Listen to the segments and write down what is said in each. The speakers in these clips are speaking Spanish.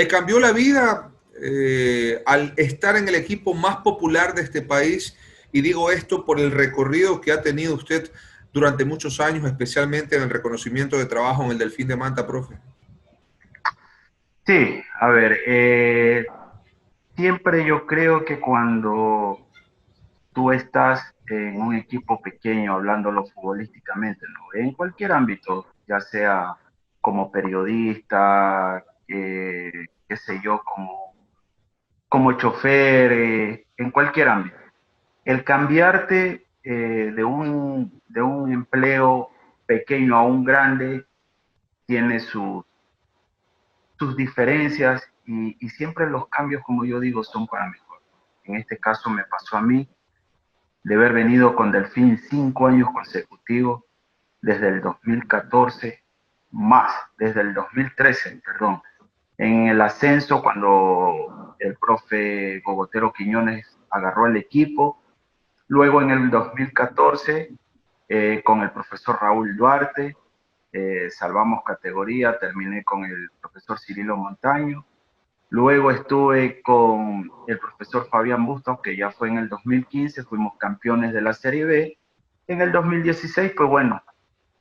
¿Le cambió la vida al estar en el equipo más popular de este país? Y digo esto por el recorrido que ha tenido usted durante muchos años, especialmente en el reconocimiento de trabajo en el Delfín de Manta, profe. Sí, a ver, siempre yo creo que cuando tú estás en un equipo pequeño, hablándolo futbolísticamente, ¿no? En cualquier ámbito, ya sea como periodista, qué sé yo, como chofer, en cualquier ámbito. El cambiarte de un empleo pequeño a un grande tiene sus diferencias y siempre los cambios, como yo digo, son para mejor. En este caso me pasó a mí de haber venido con Delfín 5 años consecutivos, desde el 2014, más, desde el 2013, perdón, en el ascenso cuando el profe Gogotero Quiñones agarró el equipo, luego en el 2014 con el profesor Raúl Duarte, salvamos categoría, terminé con el profesor Cirilo Montaño. Luego estuve con el profesor Fabián Bustos, que ya fue en el 2015, fuimos campeones de la Serie B. En el 2016, pues bueno,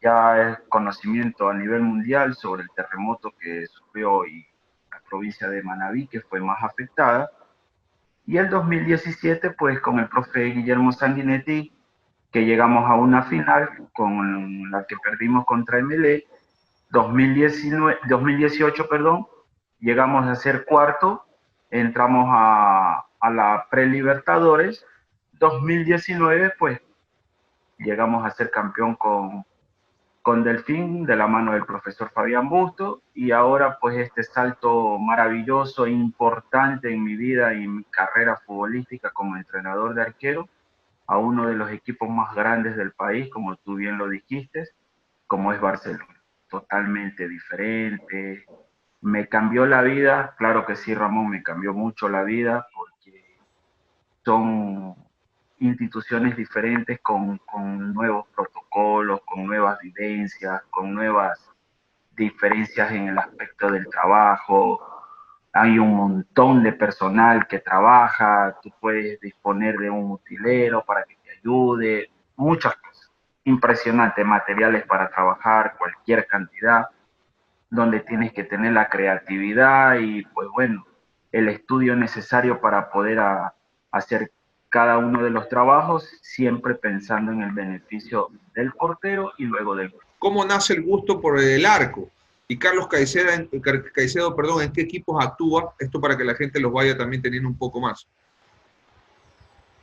ya es conocimiento a nivel mundial sobre el terremoto que sufrió y la provincia de Manabí, que fue más afectada. Y el 2017, pues con el profe Guillermo Sanguinetti, que llegamos a una final con la que perdimos contra MLE. 2018, perdón, llegamos a ser cuarto, entramos a la pre-Libertadores. 2019, pues llegamos a ser campeón con Delfín de la mano del profesor Fabián Busto, y ahora pues este salto maravilloso e importante en mi vida y en mi carrera futbolística como entrenador de arquero a uno de los equipos más grandes del país, como tú bien lo dijiste, como es Barcelona. Totalmente diferente. Me cambió la vida, claro que sí, Ramón, me cambió mucho la vida porque son instituciones diferentes con nuevos protocolos, con nuevas vivencias, con nuevas diferencias en el aspecto del trabajo. Hay un montón de personal que trabaja, tú puedes disponer de un utilero para que te ayude, muchas cosas. Impresionante, materiales para trabajar, cualquier cantidad, donde tienes que tener la creatividad y pues bueno, el estudio necesario para poder hacer cada uno de los trabajos, siempre pensando en el beneficio del portero y luego del... ¿Cómo nace el gusto por el arco? Y Carlos Caicedo, perdón, ¿en qué equipos actúa? Esto para que la gente los vaya también teniendo un poco más.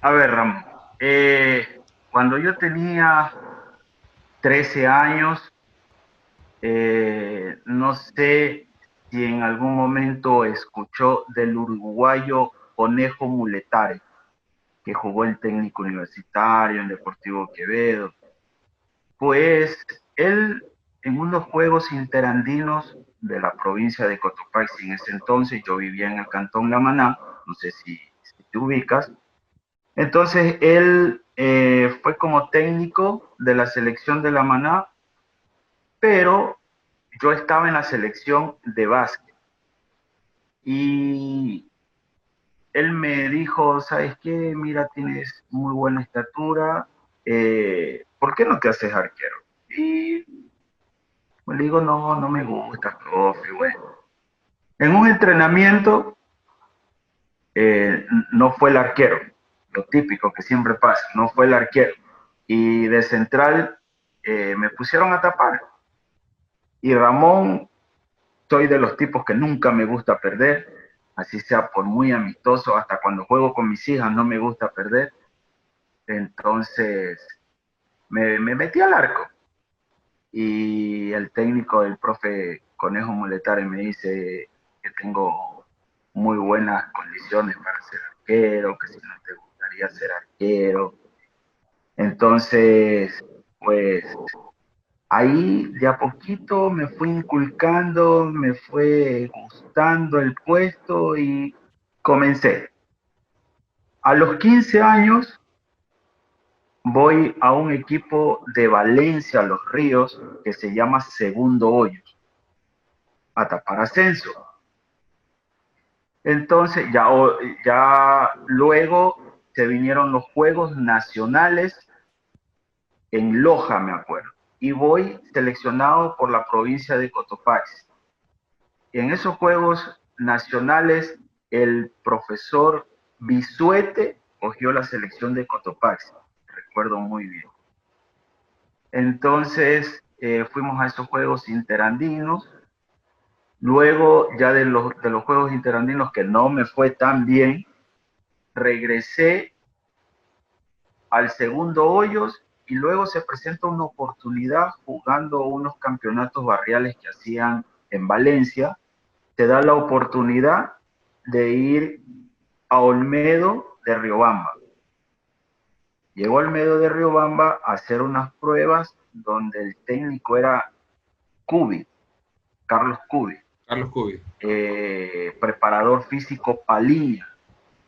A ver, Ramón, cuando yo tenía 13 años, no sé si en algún momento escuchó del uruguayo Conejo Muletare, que jugó en Técnico Universitario, en Deportivo Quevedo. Pues él, en unos juegos interandinos de la provincia de Cotopaxi, en ese entonces yo vivía en el cantón La Maná, no sé si te ubicas. Entonces él fue como técnico de la selección de La Maná, pero yo estaba en la selección de básquet. Y él me dijo, ¿sabes qué? Mira, tienes muy buena estatura, ¿por qué no te haces arquero? Y le digo, no, no me gusta, profe, bueno. En un entrenamiento no fue el arquero, lo típico que siempre pasa, no fue el arquero. Y de central me pusieron a tapar. Y Ramón, soy de los tipos que nunca me gusta perder, así sea por muy amistoso, hasta cuando juego con mis hijas no me gusta perder. Entonces me metí al arco y el técnico, el profe Conejo Muletare, me dice que tengo muy buenas condiciones para ser arquero, que si no te gustaría ser arquero. Entonces, pues ahí de a poquito me fui inculcando, me fue gustando el puesto y comencé. A los 15 años voy a un equipo de Valencia, Los Ríos, que se llama Segundo Hoyos, a tapar ascenso. Entonces, ya luego se vinieron los Juegos Nacionales en Loja, me acuerdo, y voy seleccionado por la provincia de Cotopaxi. En esos Juegos Nacionales, el profesor Bisuete cogió la selección de Cotopaxi, recuerdo muy bien. Entonces, fuimos a esos Juegos Interandinos. Luego, ya de los Juegos Interandinos, que no me fue tan bien, regresé al segundo Hoyos y luego se presenta una oportunidad jugando unos campeonatos barriales que hacían en Valencia. Te da la oportunidad de ir a Olmedo de Riobamba. Llegó a Olmedo de Riobamba a hacer unas pruebas donde el técnico era Cubi, Carlos Cubi. Carlos Cubi. Preparador físico Paliña,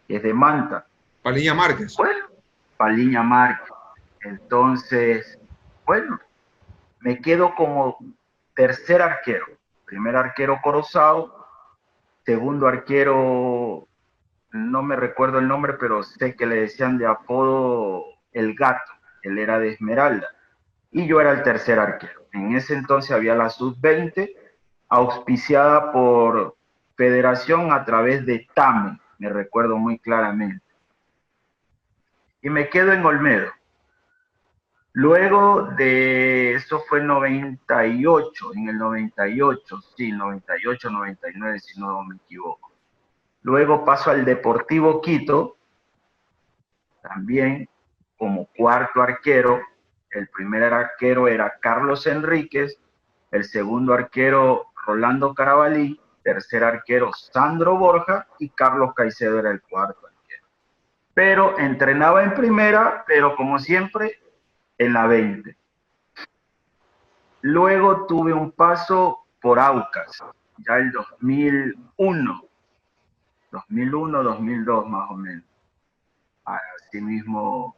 que es de Manta. Paliña Márquez. Bueno, Paliña Márquez. Entonces, bueno, me quedo como tercer arquero. Primer arquero Corozao, segundo arquero, no me recuerdo el nombre, pero sé que le decían de apodo El Gato. Él era de Esmeralda. Y yo era el tercer arquero. En ese entonces había la sub-20, auspiciada por Federación a través de TAME, me recuerdo muy claramente. Y me quedo en Olmedo. Luego de, eso fue 98, en el 98, sí, 98, 99, si no me equivoco. Luego paso al Deportivo Quito, también como cuarto arquero. El primer arquero era Carlos Enríquez, el segundo arquero Rolando Carabalí, tercer arquero Sandro Borja y Carlos Caicedo era el cuarto arquero. Pero entrenaba en primera, pero como siempre, en la 20. Luego tuve un paso por Aucas, ya el 2001, 2002 más o menos. Asimismo,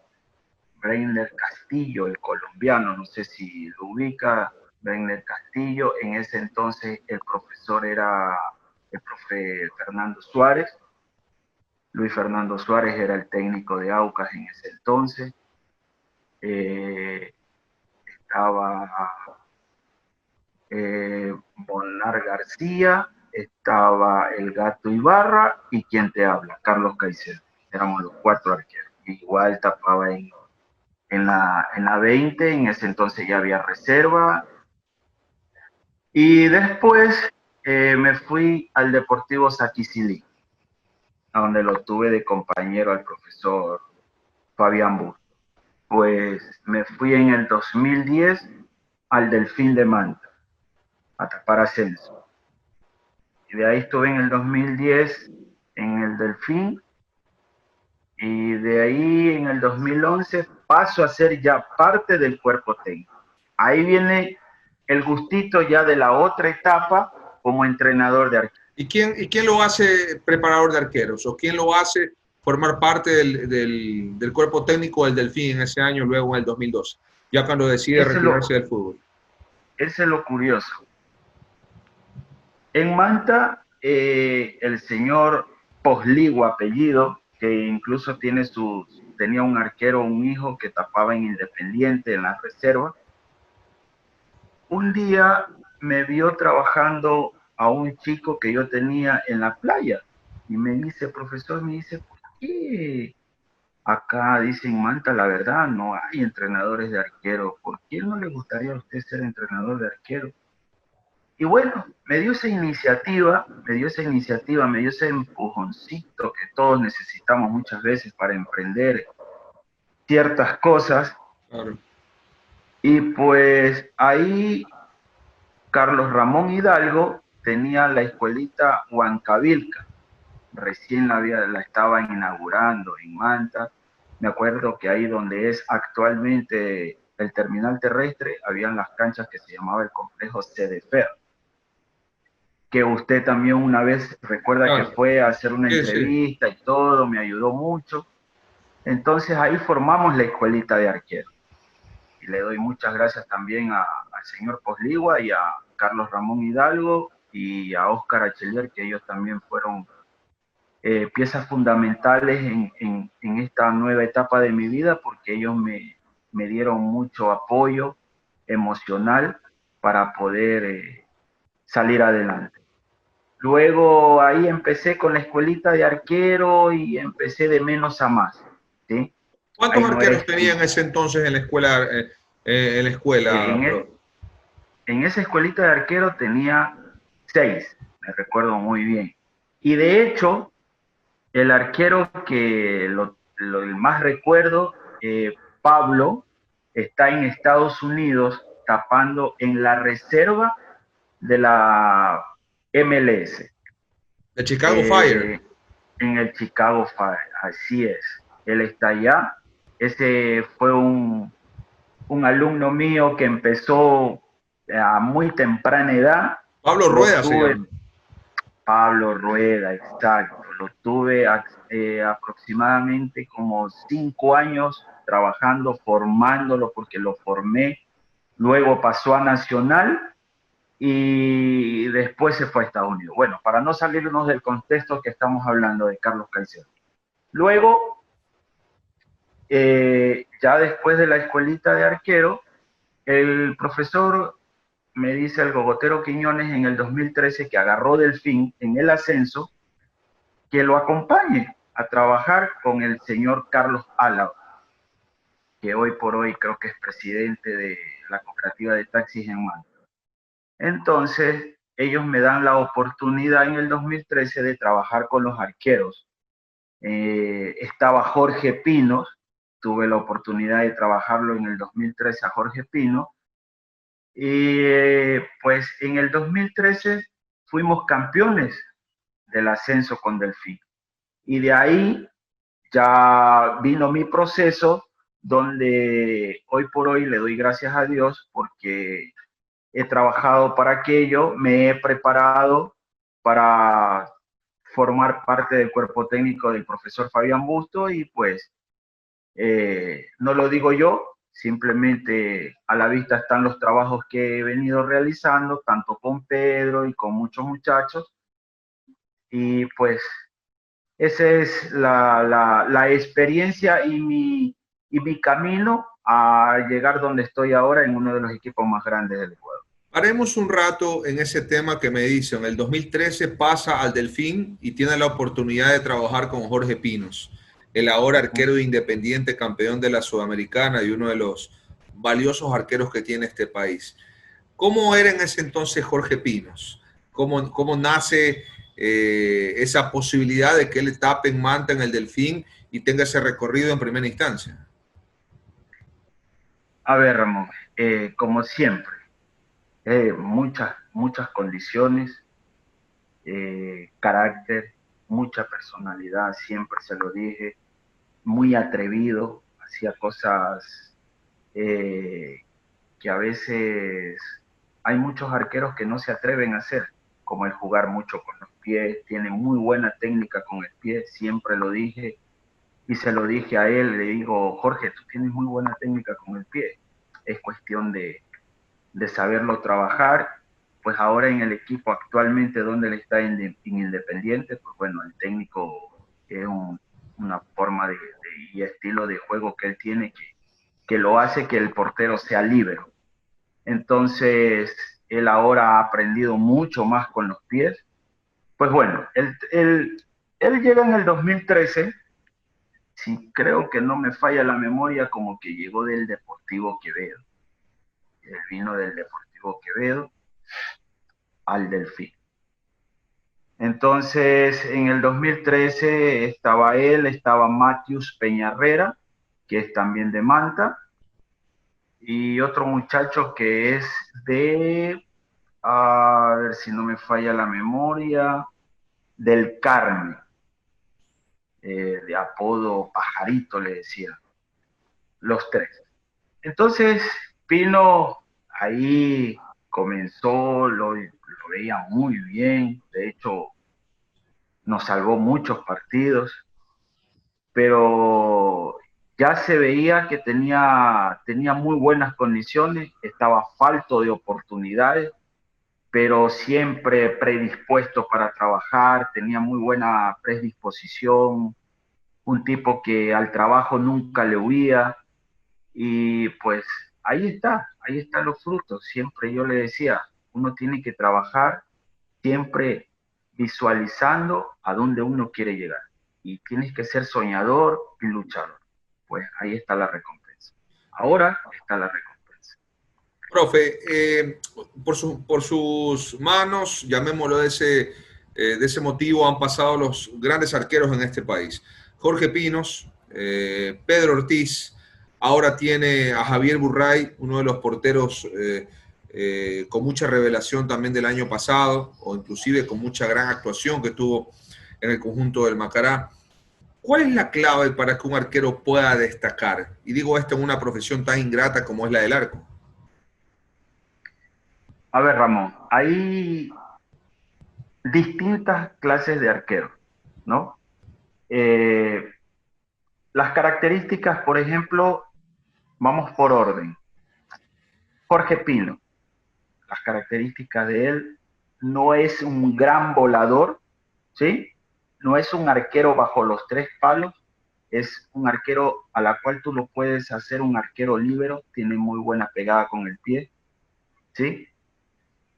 Breiner Castillo, el colombiano, no sé si lo ubica, Breiner Castillo. En ese entonces el profesor era el profe Fernando Suárez. Luis Fernando Suárez era el técnico de Aucas en ese entonces. Estaba Bonar García, estaba el Gato Ibarra y quien te habla, Carlos Caicedo. Éramos los cuatro arqueros. Igual tapaba en la 20, en ese entonces ya había reserva. Y después me fui al Deportivo Saquicilí, a donde lo tuve de compañero al profesor Fabián Bus. Pues me fui en el 2010 al Delfín de Manta, a tapar ascenso. Y de ahí estuve en el 2010 en el Delfín, y de ahí en el 2011 paso a ser ya parte del cuerpo técnico. Ahí viene el gustito ya de la otra etapa como entrenador de arqueros. ¿Y quién lo hace preparador de arqueros? ¿O quién lo hace formar parte del cuerpo técnico del Delfín en ese año, luego en el 2012? Ya cuando decide retirarse del fútbol. Ese es lo curioso. En Manta, el señor Posligo, apellido, que incluso tenía un arquero, un hijo que tapaba en Independiente, en la reserva, un día me vio trabajando a un chico que yo tenía en la playa y me dice, profesor, me dice, ¿por qué acá dicen Manta, la verdad, no hay entrenadores de arquero? ¿Por qué no le gustaría a usted ser entrenador de arquero? Y bueno, me dio esa iniciativa, me dio ese empujoncito que todos necesitamos muchas veces para emprender ciertas cosas. Claro. Y pues ahí Carlos Ramón Hidalgo tenía la escuelita Huancavilca, recién la estaban inaugurando en Manta. Me acuerdo que ahí donde es actualmente el terminal terrestre, habían las canchas que se llamaba el complejo Cedefer, que usted también una vez recuerda que fue a hacer una entrevista y todo, me ayudó mucho. Entonces ahí formamos la escuelita de arquero. Y le doy muchas gracias también al señor Posligua y a Carlos Ramón Hidalgo y a Óscar Achelier, que ellos también fueron piezas fundamentales en esta nueva etapa de mi vida, porque ellos me dieron mucho apoyo emocional para poder salir adelante. Luego ahí empecé con la escuelita de arquero y empecé de menos a más, ¿sí? ¿Cuántos Ahí no era arqueros tenía en estricto. ese entonces en la escuela, En, profe? en esa escuelita de arquero tenía 6, me recuerdo muy bien. Y de hecho, el arquero que el más recuerdo, Pablo, está en Estados Unidos tapando en la reserva de la MLS, De Chicago Fire. eh, en el Chicago Fire, así es. Él está allá. Ese fue un alumno mío que empezó a muy temprana edad. Pablo Lo Rueda se tuve, llama. Pablo Rueda, exacto. Lo tuve aproximadamente como 5 años trabajando, formándolo, porque lo formé. Luego pasó a Nacional y después se fue a Estados Unidos. Bueno, para no salirnos del contexto que estamos hablando de Carlos Caicedo. Luego, ya después de la escuelita de arquero, el profesor me dice el Gogotero Quiñones en el 2013 que agarró Delfín en el ascenso, que lo acompañe a trabajar con el señor Carlos Álava, que hoy por hoy creo que es presidente de la cooperativa de taxis en Manta. Entonces, ellos me dan la oportunidad en el 2013 de trabajar con los arqueros. Estaba Jorge Pinos, tuve la oportunidad de trabajarlo en el 2013 a Jorge Pino, y pues en el 2013 fuimos campeones del ascenso con Delfín. Y de ahí ya vino mi proceso donde hoy por hoy le doy gracias a Dios porque he trabajado para aquello, me he preparado para formar parte del cuerpo técnico del profesor Fabián Busto y pues no lo digo yo, simplemente a la vista están los trabajos que he venido realizando, tanto con Pedro y con muchos muchachos, y pues esa es la experiencia y mi camino a llegar donde estoy ahora en uno de los equipos más grandes del Ecuador. Haremos un rato en ese tema que me dice. En el 2013 pasa al Delfín y tiene la oportunidad de trabajar con Jorge Pinos, el ahora arquero de Independiente, campeón de la Sudamericana y uno de los valiosos arqueros que tiene este país. ¿Cómo era en ese entonces Jorge Pinos? ¿Cómo nace esa posibilidad de que él tape en Manta en el Delfín y tenga ese recorrido en primera instancia? A ver, Ramón, como siempre, muchas condiciones, carácter, mucha personalidad, siempre se lo dije, muy atrevido, hacía cosas eh, que a veces hay muchos arqueros que no se atreven a hacer, como el jugar mucho con los pies, tiene muy buena técnica con el pie, siempre lo dije y se lo dije a él, le digo, Jorge, tú tienes muy buena técnica con el pie, es cuestión de saberlo trabajar, pues ahora en el equipo actualmente donde él está en Independiente, pues bueno, el técnico es una forma y estilo de juego que él tiene que lo hace que el portero sea libre. Entonces, él ahora ha aprendido mucho más con los pies. Pues bueno, él llega en el 2013, si creo que no me falla la memoria, como que llegó del Deportivo Quevedo. Él vino del Deportivo Quevedo al Delfín. Entonces, en el 2013 estaba él, estaba Matius Peñarrera, que es también de Manta, y otro muchacho que es a ver si no me falla la memoria, del Carmen, de apodo Pajarito le decía, los tres. Entonces, Pino ahí comenzó, lo veía muy bien, de hecho nos salvó muchos partidos, pero ya se veía que tenía muy buenas condiciones, estaba falto de oportunidades pero siempre predispuesto para trabajar, tenía muy buena predisposición, un tipo que al trabajo nunca le huía, y pues ahí están los frutos. Siempre yo le decía, uno tiene que trabajar siempre visualizando a dónde uno quiere llegar. Y tienes que ser soñador y luchador. Pues ahí está la recompensa. Ahora está la recompensa. Profe, por sus manos, llamémoslo de ese motivo, han pasado los grandes arqueros en este país. Jorge Pinos, Pedro Ortiz, ahora tiene a Javier Burray, uno de los porteros con mucha revelación también del año pasado, o inclusive con mucha gran actuación que tuvo en el conjunto del Macará. ¿Cuál es la clave para que un arquero pueda destacar? Y digo esto en una profesión tan ingrata como es la del arco. A ver, Ramón, hay distintas clases de arqueros, ¿no? Eh, las características, por ejemplo, vamos por orden. Jorge Pino, las características de él, no es un gran volador, ¿sí? No es un arquero bajo los tres palos, es un arquero a la cual tú lo puedes hacer un arquero líbero, tiene muy buena pegada con el pie, ¿sí?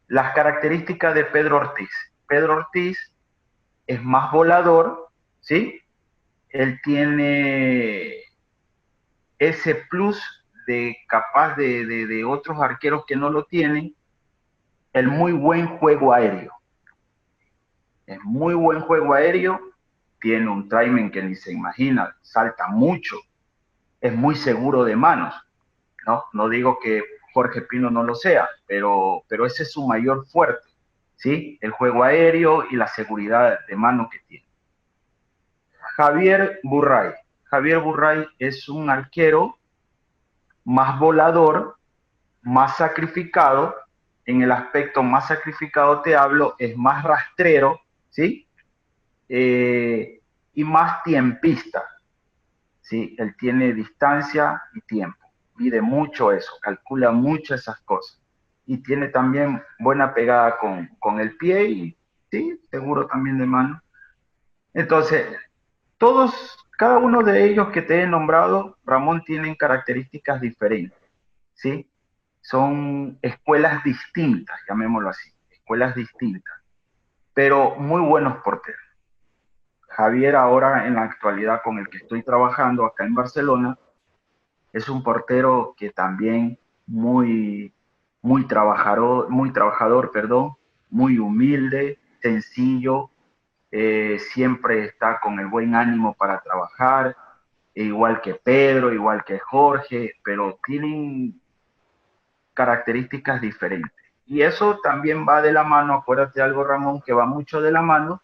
Las características de Pedro Ortiz. Pedro Ortiz es más volador, ¿sí? Él tiene ese plus de capaz de otros arqueros que no lo tienen, el muy buen juego aéreo. Es muy buen juego aéreo, tiene un timing que ni se imagina, salta mucho, es muy seguro de manos, ¿no? No digo que Jorge Pino no lo sea, pero ese es su mayor fuerte, ¿sí? El juego aéreo y la seguridad de mano que tiene. Javier Burray. Javier Burray es un arquero más volador, más sacrificado. En el aspecto más sacrificado te hablo, es más rastrero, ¿sí? Y más tiempista, ¿sí? Él tiene distancia y tiempo, mide mucho eso, calcula mucho esas cosas. Y tiene también buena pegada con el pie y, sí, seguro también de mano. Entonces, cada uno de ellos que te he nombrado, Ramón, tienen características diferentes, ¿sí? Son escuelas distintas, llamémoslo así, escuelas distintas, pero muy buenos porteros. Javier ahora en la actualidad con el que estoy trabajando acá en Barcelona, es un portero que también muy trabajador, perdón, muy humilde, sencillo, siempre está con el buen ánimo para trabajar, igual que Pedro, igual que Jorge, pero tienen características diferentes. Y eso también va de la mano, acuérdate de algo, Ramón, que va mucho de la mano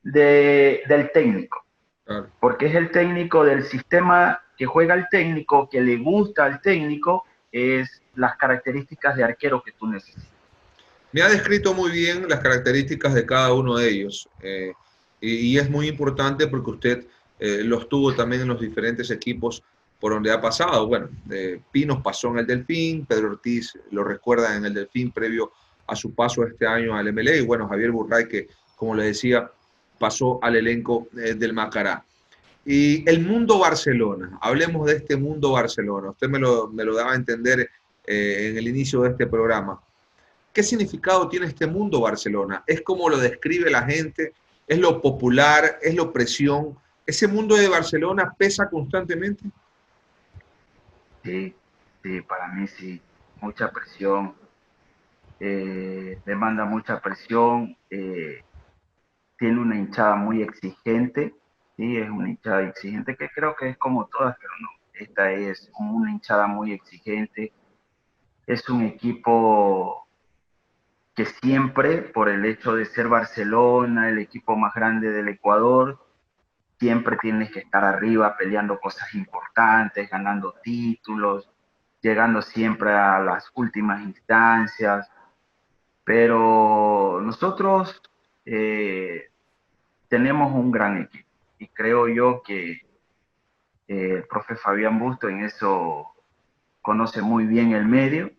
del técnico, Claro. porque es el técnico del sistema que juega el técnico, que le gusta al técnico, es las características de arquero que tú necesitas. Me ha descrito muy bien las características de cada uno de ellos y es muy importante porque usted los tuvo también en los diferentes equipos por donde ha pasado. Bueno, Pinos pasó en el Delfín, Pedro Ortiz lo recuerda en el Delfín previo a su paso este año al MLE y bueno, Javier Burray que, como le decía, pasó al elenco del Macará. Y el mundo Barcelona, hablemos de este mundo Barcelona. Usted me lo daba a entender en el inicio de este programa. ¿Qué significado tiene este mundo Barcelona? ¿Es como lo describe la gente? ¿Es lo popular? ¿Es lo presión? ¿Ese mundo de Barcelona pesa constantemente? Sí, sí, para mí sí, mucha presión, demanda mucha presión, tiene una hinchada muy exigente, sí, es una hinchada exigente que creo que es como todas, pero no, esta es una hinchada muy exigente, es un equipo que siempre, por el hecho de ser Barcelona, el equipo más grande del Ecuador, siempre tienes que estar arriba peleando cosas importantes, ganando títulos, llegando siempre a las últimas instancias, pero nosotros tenemos un gran equipo y creo yo que el profe Fabián Busto en eso conoce muy bien el medio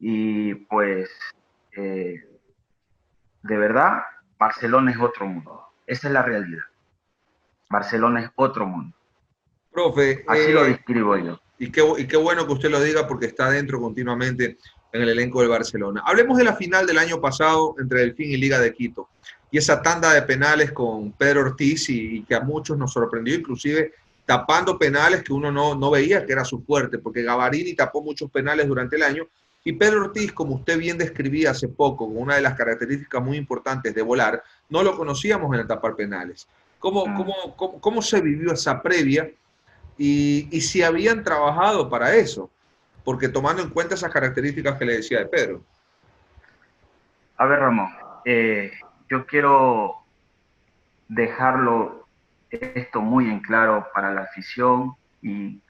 y pues eh, de verdad, Barcelona es otro mundo. Esa es la realidad. Barcelona es otro mundo. Profe, Así lo describo yo. y qué bueno que usted lo diga porque está dentro continuamente en el elenco del Barcelona. Hablemos de la final del año pasado entre Delfín y Liga de Quito y esa tanda de penales con Pedro Ortiz y que a muchos nos sorprendió, inclusive tapando penales que uno no veía que era su fuerte, porque Gavarini tapó muchos penales durante el año y Pedro Ortiz, como usted bien describía hace poco, con una de las características muy importantes de volar, no lo conocíamos en el tapar penales. ¿Cómo se vivió esa previa? Y si habían trabajado para eso, porque tomando en cuenta esas características que le decía de Pedro. A ver, Ramón, yo quiero dejarlo esto muy en claro para la afición y,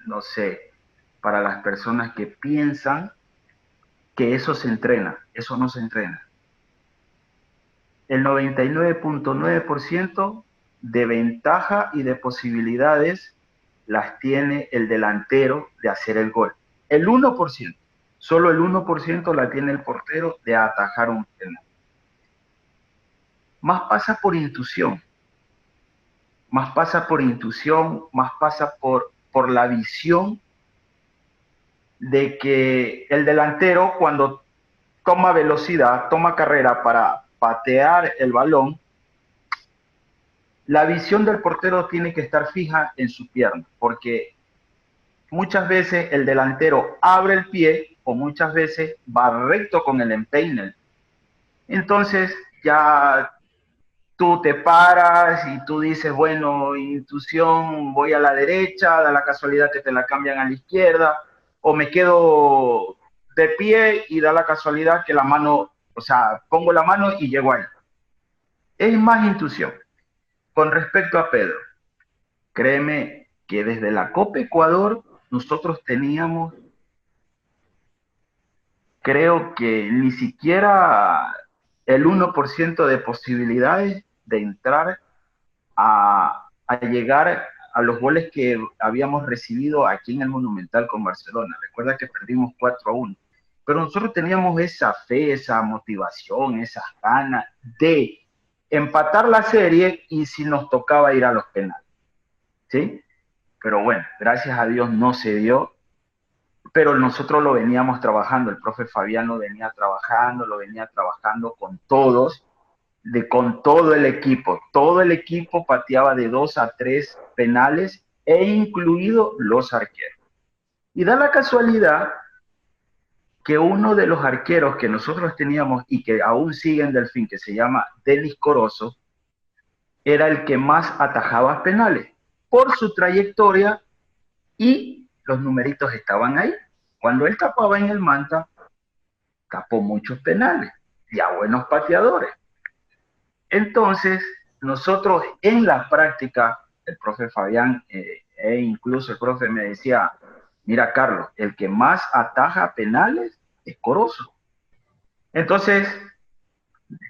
no sé, para las personas que piensan que eso se entrena. Eso no se entrena. El 99.9% de ventaja y de posibilidades las tiene el delantero de hacer el gol. El 1%, solo el 1% la tiene el portero de atajar un penal. Más pasa por intuición, más pasa por intuición, más pasa por la visión de que el delantero cuando toma velocidad, toma carrera para patear el balón, la visión del portero tiene que estar fija en su pierna, porque muchas veces el delantero abre el pie o muchas veces va recto con el empeine. Entonces ya tú te paras y tú dices, bueno, intuición, voy a la derecha, da la casualidad que te la cambian a la izquierda, o me quedo de pie y da la casualidad que la mano, o sea, pongo la mano y llego ahí. Es más intuición. Con respecto a Pedro, créeme que desde la Copa Ecuador nosotros teníamos, creo que ni siquiera el 1% de posibilidades de entrar a llegar a los goles que habíamos recibido aquí en el Monumental con Barcelona. Recuerda que perdimos 4-1. Pero nosotros teníamos esa fe, esa motivación, esas ganas de empatar la serie y si nos tocaba ir a los penales. ¿Sí? Pero bueno, gracias a Dios no se dio, pero nosotros lo veníamos trabajando, el profe Fabián lo venía trabajando con todos, con todo el equipo pateaba de 2 a 3 penales e incluido los arqueros. Y da la casualidad que uno de los arqueros que nosotros teníamos y que aún sigue en Delfín, que se llama Denis Corozo, era el que más atajaba penales por su trayectoria y los numeritos estaban ahí. Cuando él tapaba en el Manta, tapó muchos penales y a buenos pateadores. Entonces, nosotros en la práctica, el profe Fabián e incluso el profe me decía, mira Carlos, el que más ataja penales es Corozo. Entonces,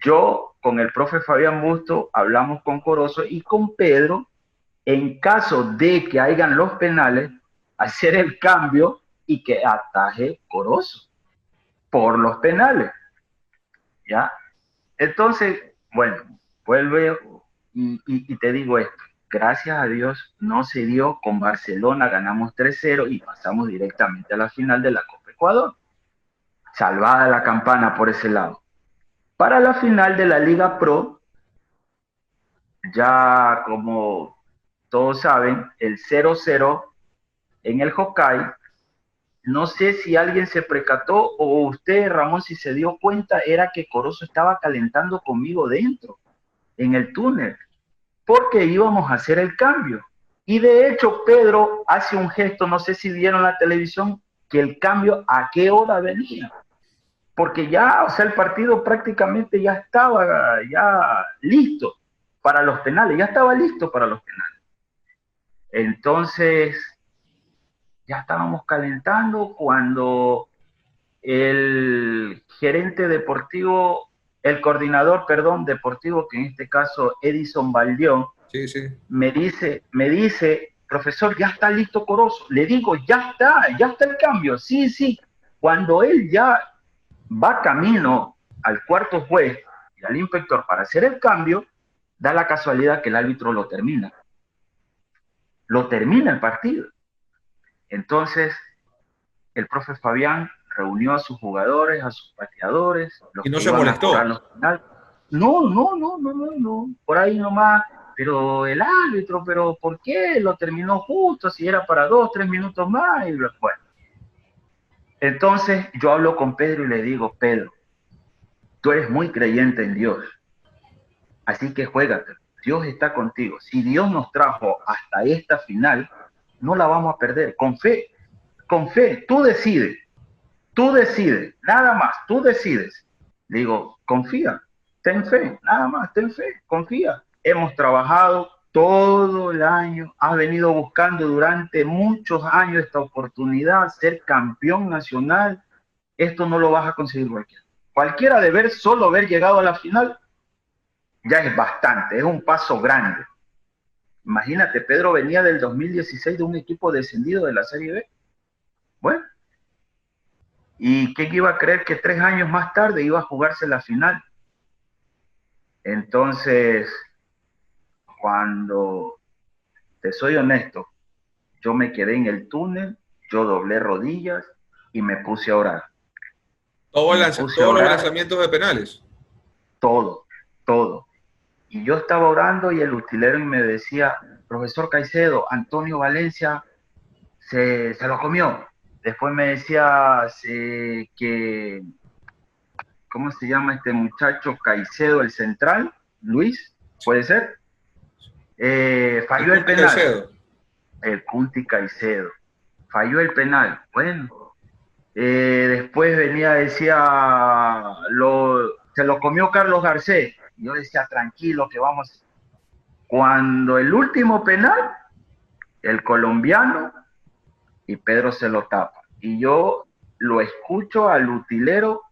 yo con el profe Fabián Busto hablamos con Corozo y con Pedro, en caso de que hayan los penales, hacer el cambio y que ataje Corozo por los penales, ¿ya? Entonces, bueno, vuelve y te digo esto, gracias a Dios no se dio con Barcelona, ganamos 3-0 y pasamos directamente a la final de la Copa Ecuador. Salvada la campana por ese lado. Para la final de la Liga Pro, ya como todos saben, el 0-0 en el Hokkaido. No sé si alguien se percató o usted, Ramón, si se dio cuenta, era que Corozo estaba calentando conmigo dentro, en el túnel, porque íbamos a hacer el cambio. Y de hecho, Pedro hace un gesto, no sé si vieron la televisión, que el cambio a qué hora venía. Porque ya, o sea, el partido prácticamente ya estaba ya listo para los penales, ya estaba listo para los penales. Entonces, ya estábamos calentando cuando el gerente deportivo, el coordinador, perdón, deportivo, que en este caso Edison Baldión, Sí, sí. me dice, profesor, ya está listo Corozo. Le digo, ya está el cambio. Sí, sí. Cuando él ya va camino al cuarto juez y al inspector para hacer el cambio, da la casualidad que el árbitro lo termina el partido. Entonces, el profe Fabián reunió a sus jugadores, a sus pateadores, los Y no que se iban a cobrar molestó. los penales. No, por ahí nomás, pero el árbitro, pero ¿por qué lo terminó justo si era para 2, 3 minutos más? Y bueno, entonces yo hablo con Pedro y le digo, Pedro, tú eres muy creyente en Dios, así que juégate, Dios está contigo. Si Dios nos trajo hasta esta final, no la vamos a perder, con fe, tú decides, nada más, tú decides. Digo, confía, ten fe, nada más, ten fe, confía. Hemos trabajado todo el año, has venido buscando durante muchos años esta oportunidad, ser campeón nacional. Esto no lo vas a conseguir cualquiera. Cualquiera de ver, solo haber llegado a la final, ya es bastante, es un paso grande. Imagínate, Pedro venía del 2016 de un equipo descendido de la Serie B. Bueno, ¿y quién iba a creer que 3 años más tarde iba a jugarse la final? Entonces, cuando te soy honesto, yo me quedé en el túnel, yo doblé rodillas y me puse a orar. Todos los lanzamientos de penales. Todo, todo. Y yo estaba orando y el utilero me decía, profesor Caicedo, Antonio Valencia se lo comió. Después me decía que, ¿cómo se llama este muchacho? Caicedo, el central, Luis, ¿puede ser? Falló el penal. Caicedo. El Cunti Caicedo. Falló el penal. Bueno, después venía, decía, se lo comió Carlos Garcés. Yo decía, tranquilo, que vamos. Cuando el último penal, el colombiano, y Pedro se lo tapa. Y yo lo escucho al utilero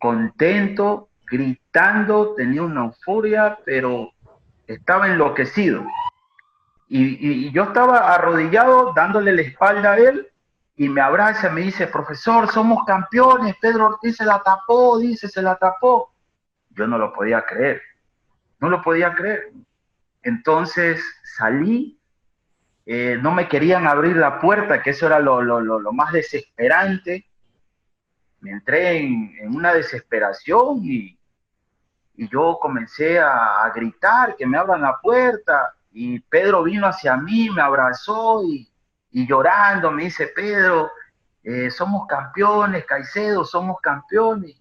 contento, gritando, tenía una euforia, pero estaba enloquecido. Y yo estaba arrodillado dándole la espalda a él y me abraza, me dice, profesor, somos campeones, Pedro Ortiz se la tapó, dice, se la tapó. Yo no lo podía creer, no lo podía creer. Entonces salí, no me querían abrir la puerta, que eso era lo más desesperante. Me entré en una desesperación y yo comencé a gritar que me abran la puerta y Pedro vino hacia mí, me abrazó y llorando me dice, Pedro, somos campeones, Caicedo, somos campeones.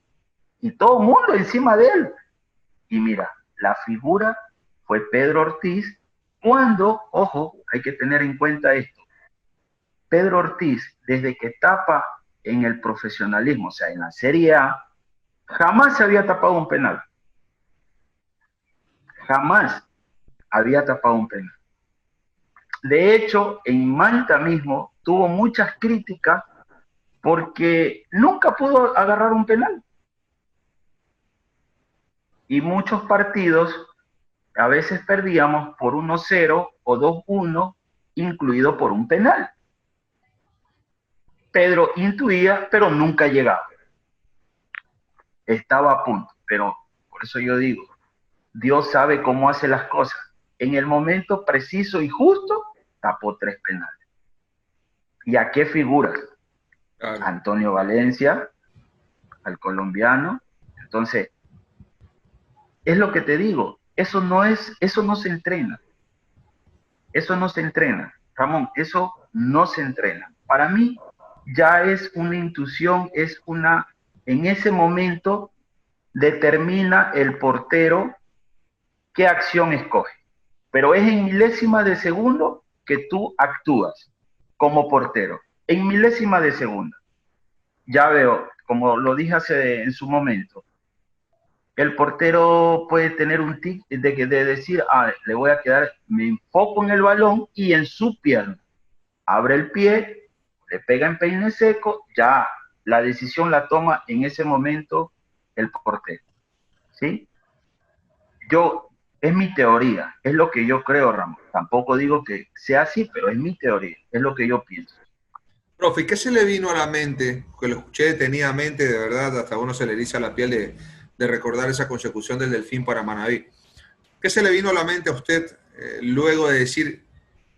Y todo el mundo encima de él. Y mira, la figura fue Pedro Ortiz cuando, ojo, hay que tener en cuenta esto, Pedro Ortiz, desde que tapa en el profesionalismo, o sea, en la Serie A, jamás se había tapado un penal. Jamás había tapado un penal. De hecho, en Manta mismo tuvo muchas críticas porque nunca pudo agarrar un penal. Y muchos partidos a veces perdíamos por 1-0 o 2-1, incluido por un penal. Pedro intuía, pero nunca llegaba. Estaba a punto, pero por eso yo digo, Dios sabe cómo hace las cosas. En el momento preciso y justo, tapó 3 penales. ¿Y a qué figuras? Claro. Antonio Valencia, al colombiano. Entonces, es lo que te digo, eso no se entrena. Eso no se entrena. Ramón, eso no se entrena. Para mí ya es una intuición, en ese momento determina el portero qué acción escoge. Pero es en milésimas de segundo que tú actúas como portero. En milésimas de segundo. Ya veo, como lo dije en su momento, el portero puede tener un tic de decir, le voy a quedar, me enfoco en el balón y en su pierna. Abre el pie, le pega en peine seco, ya la decisión la toma en ese momento el portero. ¿Sí? Es mi teoría, es lo que yo creo, Ramón. Tampoco digo que sea así, pero es mi teoría, es lo que yo pienso. Profe, ¿qué se le vino a la mente? Que lo escuché detenidamente, de verdad, hasta uno se le eriza la piel de recordar esa consecución del Delfín para Manaví. ¿Qué se le vino a la mente a usted luego de decir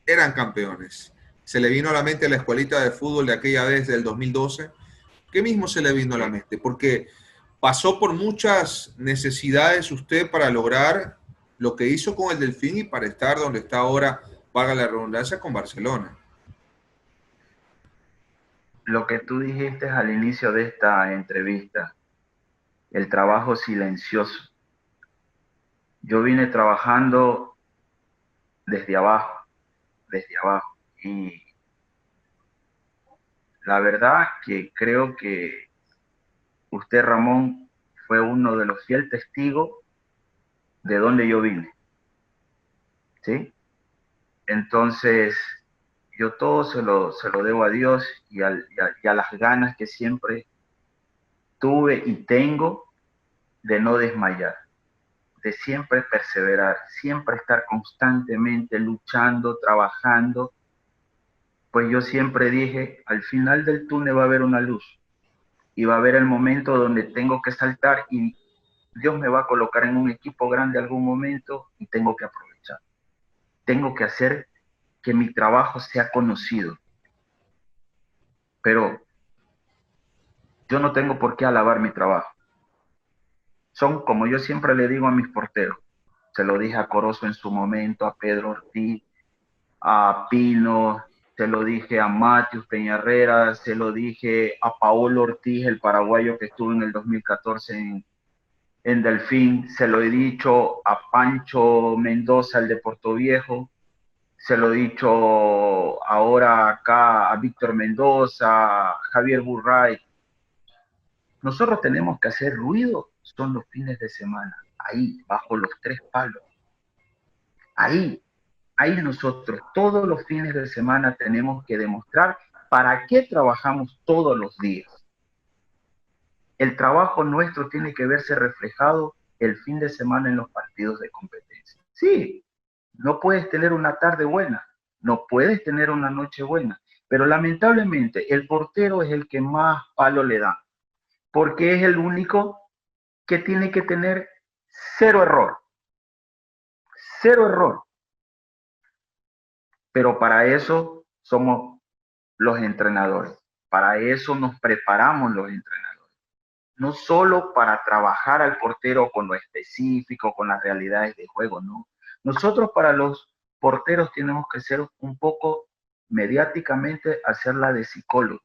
eran campeones? ¿Se le vino a la mente la escuelita de fútbol de aquella vez del 2012? ¿Qué mismo se le vino a la Sí. mente? Porque pasó por muchas necesidades usted para lograr lo que hizo con el Delfín y para estar donde está ahora, valga la redundancia, con Barcelona. Lo que tú dijiste al inicio de esta entrevista, el trabajo silencioso. Yo vine trabajando desde abajo, desde abajo. Y la verdad que creo que usted, Ramón, fue uno de los fieles testigos de dónde yo vine, ¿sí? Entonces, yo todo se lo debo a Dios y a las ganas que siempre tuve y tengo de no desmayar, de siempre perseverar, siempre estar constantemente luchando, trabajando, pues yo siempre dije, al final del túnel va a haber una luz y va a haber el momento donde tengo que saltar y Dios me va a colocar en un equipo grande algún momento y tengo que aprovechar. Tengo que hacer que mi trabajo sea conocido, pero yo no tengo por qué alabar mi trabajo. Son, como yo siempre le digo a mis porteros, se lo dije a Corozo en su momento, a Pedro Ortiz, a Pino, se lo dije a Matius Peñarrera, se lo dije a Paolo Ortiz, el paraguayo que estuvo en el 2014 en Delfín, se lo he dicho a Pancho Mendoza, el de Puerto Viejo, se lo he dicho ahora acá a Víctor Mendoza, a Javier Burray. Nosotros tenemos que hacer ruido, son los fines de semana, ahí, bajo los tres palos, ahí, ahí nosotros todos los fines de semana tenemos que demostrar para qué trabajamos todos los días. El trabajo nuestro tiene que verse reflejado el fin de semana en los partidos de competencia. Sí, no puedes tener una tarde buena, no puedes tener una noche buena, pero lamentablemente el portero es el que más palo le da, porque es el único que tiene que tener cero error, cero error. Pero para eso somos los entrenadores, para eso nos preparamos los entrenadores, no solo para trabajar al portero con lo específico, con las realidades de juego, no. Nosotros para los porteros tenemos que ser un poco mediáticamente hacerla de psicólogo,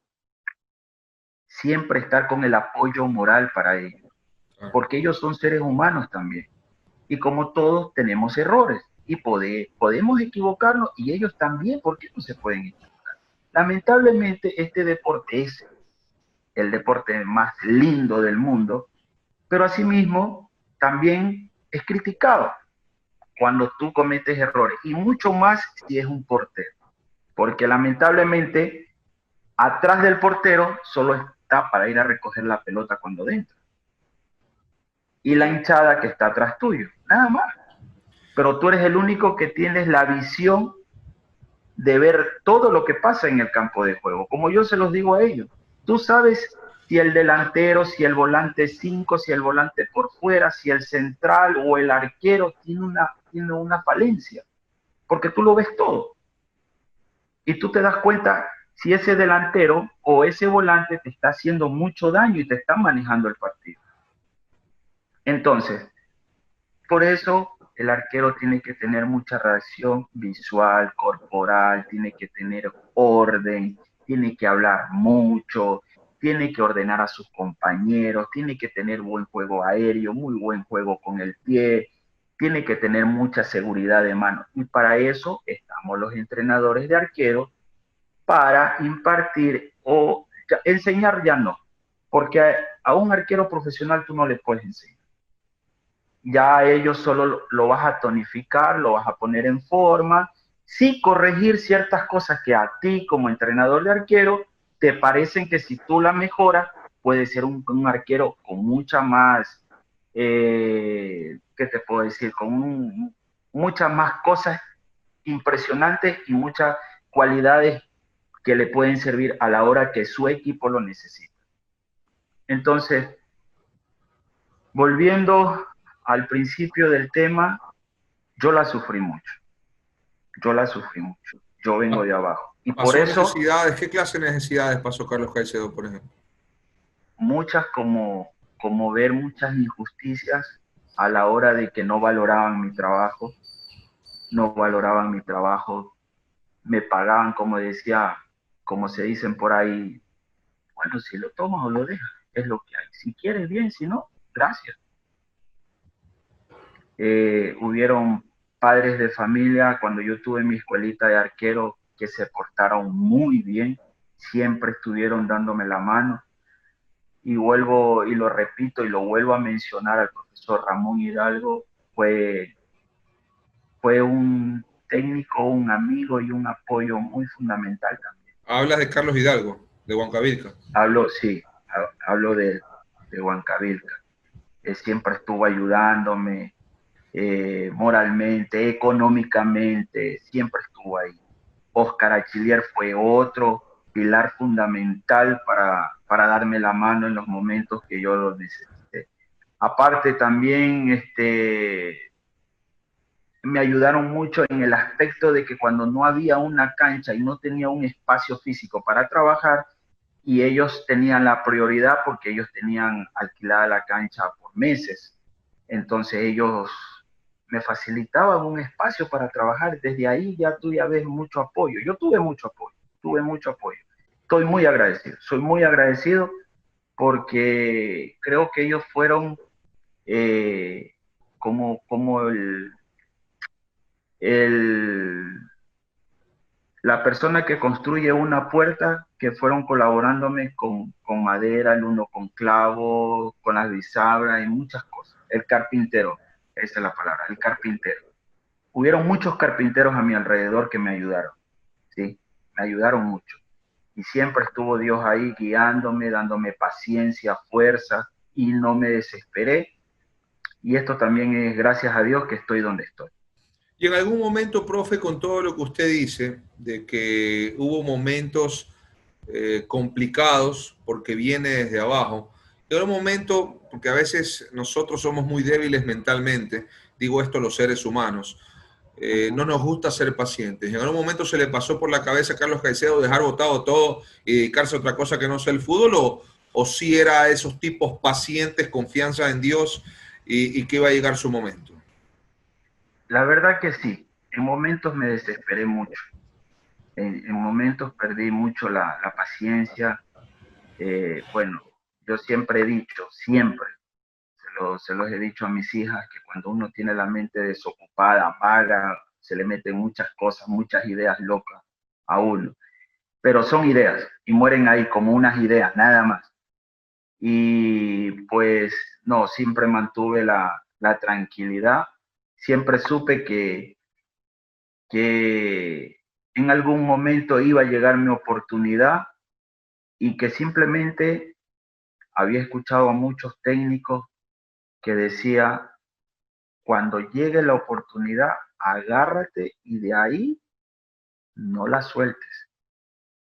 siempre estar con el apoyo moral para ellos, porque ellos son seres humanos también. Y como todos tenemos errores y podemos equivocarnos y ellos también, porque no se pueden equivocar. Lamentablemente este deporte es el deporte más lindo del mundo, pero asimismo también es criticado cuando tú cometes errores y mucho más si es un portero, porque lamentablemente atrás del portero solo está para ir a recoger la pelota cuando entra y la hinchada que está atrás tuyo, nada más. Pero tú eres el único que tienes la visión de ver todo lo que pasa en el campo de juego. Como yo se los digo a ellos, tú sabes si el delantero, si el volante 5, si el volante por fuera, si el central o el arquero tiene una falencia, porque tú lo ves todo. Y tú te das cuenta si ese delantero o ese volante te está haciendo mucho daño y te está manejando el partido. Entonces, por eso el arquero tiene que tener mucha reacción visual, corporal, tiene que tener orden, tiene que hablar mucho, tiene que ordenar a sus compañeros, tiene que tener buen juego aéreo, muy buen juego con el pie, tiene que tener mucha seguridad de mano. Y para eso estamos los entrenadores de arquero, para impartir o enseñar ya no, porque a un arquero profesional tú no le puedes enseñar, ya a ellos solo lo vas a tonificar, lo vas a poner en forma, sí corregir ciertas cosas que a ti como entrenador de arquero te parecen que si tú la mejoras, puede ser un arquero con mucha más, ¿qué te puedo decir? Muchas más cosas impresionantes y muchas cualidades que le pueden servir a la hora que su equipo lo necesita. Entonces, volviendo al principio del tema, yo la sufrí mucho. Yo la sufrí mucho. Yo vengo de abajo. Y por ¿Pasó eso, necesidades? ¿Qué clase de necesidades pasó Carlos Caicedo, por ejemplo? muchas como ver muchas injusticias a la hora de que no valoraban mi trabajo, no valoraban mi trabajo, me pagaban, como decía, como se dicen por ahí, bueno, si lo tomas o lo dejas, es lo que hay. Si quieres bien, si no, gracias. Hubieron padres de familia cuando yo tuve mi escuelita de arquero que se portaron muy bien, siempre estuvieron dándome la mano. Y vuelvo y lo repito y lo vuelvo a mencionar al profesor Ramón Hidalgo, fue un técnico, un amigo y un apoyo muy fundamental también. Hablas de Carlos Hidalgo, de Huancavilca. Sí, hablo de Huancavilca. Siempre estuvo ayudándome moralmente, económicamente, siempre estuvo ahí. Oscar Achillier fue otro pilar fundamental para darme la mano en los momentos que yo lo necesité. Aparte también me ayudaron mucho en el aspecto de que cuando no había una cancha y no tenía un espacio físico para trabajar, y ellos tenían la prioridad porque ellos tenían alquilada la cancha por meses. Entonces ellos me facilitaban un espacio para trabajar. Desde ahí ya tú ya ves mucho apoyo. Yo tuve mucho apoyo, tuve mucho apoyo. Estoy muy agradecido, soy muy agradecido porque creo que ellos fueron como el, la persona que construye una puerta, que fueron colaborándome con madera, el uno con clavo, con las bisagras y muchas cosas. El carpintero, esa es la palabra, el carpintero. Hubieron muchos carpinteros a mi alrededor que me ayudaron, ¿sí? Me ayudaron mucho. Y siempre estuvo Dios ahí guiándome, dándome paciencia, fuerza, y no me desesperé. Y esto también es gracias a Dios que estoy donde estoy. Y en algún momento, profe, con todo lo que usted dice, de que hubo momentos complicados porque viene desde abajo, y en un momento, porque a veces nosotros somos muy débiles mentalmente, digo esto los seres humanos, no nos gusta ser pacientes. ¿En algún momento se le pasó por la cabeza a Carlos Caicedo dejar botado todo y dedicarse a otra cosa que no sea el fútbol? ¿O sí era esos tipos pacientes, confianza en Dios y que iba a llegar su momento? La verdad que sí, en momentos me desesperé mucho, en momentos perdí mucho la paciencia. Bueno, yo siempre he dicho, siempre, se los he dicho a mis hijas, que cuando uno tiene la mente desocupada, vaga, se le meten muchas cosas, muchas ideas locas a uno. Pero son ideas y mueren ahí como unas ideas, nada más. Y pues no, siempre mantuve la tranquilidad, siempre supe que en algún momento iba a llegar mi oportunidad y que simplemente había escuchado a muchos técnicos que decía, cuando llegue la oportunidad, agárrate y de ahí no la sueltes.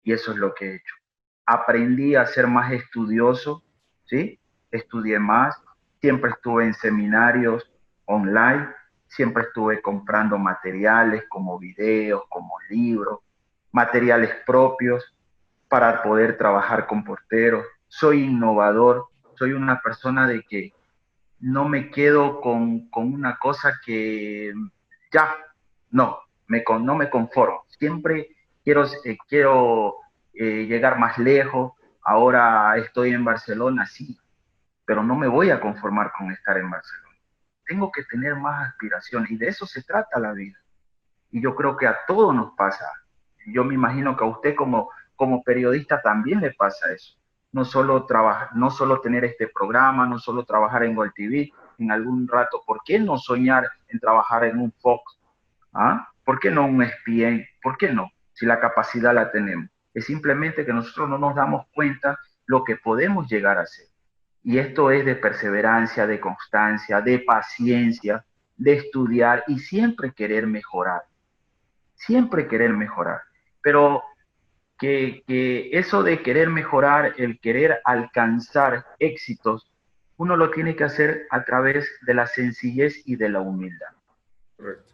Y eso es lo que he hecho. Aprendí a ser más estudioso, ¿sí? Estudié más, siempre estuve en seminarios online, siempre estuve comprando materiales como videos, como libros, materiales propios para poder trabajar con porteros. Soy innovador, soy una persona de que no me quedo con una cosa que ya, no, no me conformo. Siempre quiero llegar más lejos. Ahora estoy en Barcelona, sí, pero no me voy a conformar con estar en Barcelona. Tengo que tener más aspiración y de eso se trata la vida. Y yo creo que a todos nos pasa. Yo me imagino que a usted como periodista también le pasa eso. No solo tener este programa, no solo trabajar en Gol TV en algún rato. ¿Por qué no soñar en trabajar en un Fox? ¿Ah? ¿Por qué no un ESPN? ¿Por qué no? Si la capacidad la tenemos. Es simplemente que nosotros no nos damos cuenta lo que podemos llegar a hacer. Y esto es de perseverancia, de constancia, de paciencia, de estudiar y siempre querer mejorar, siempre querer mejorar. Pero que eso de querer mejorar, el querer alcanzar éxitos, uno lo tiene que hacer a través de la sencillez y de la humildad. Correcto.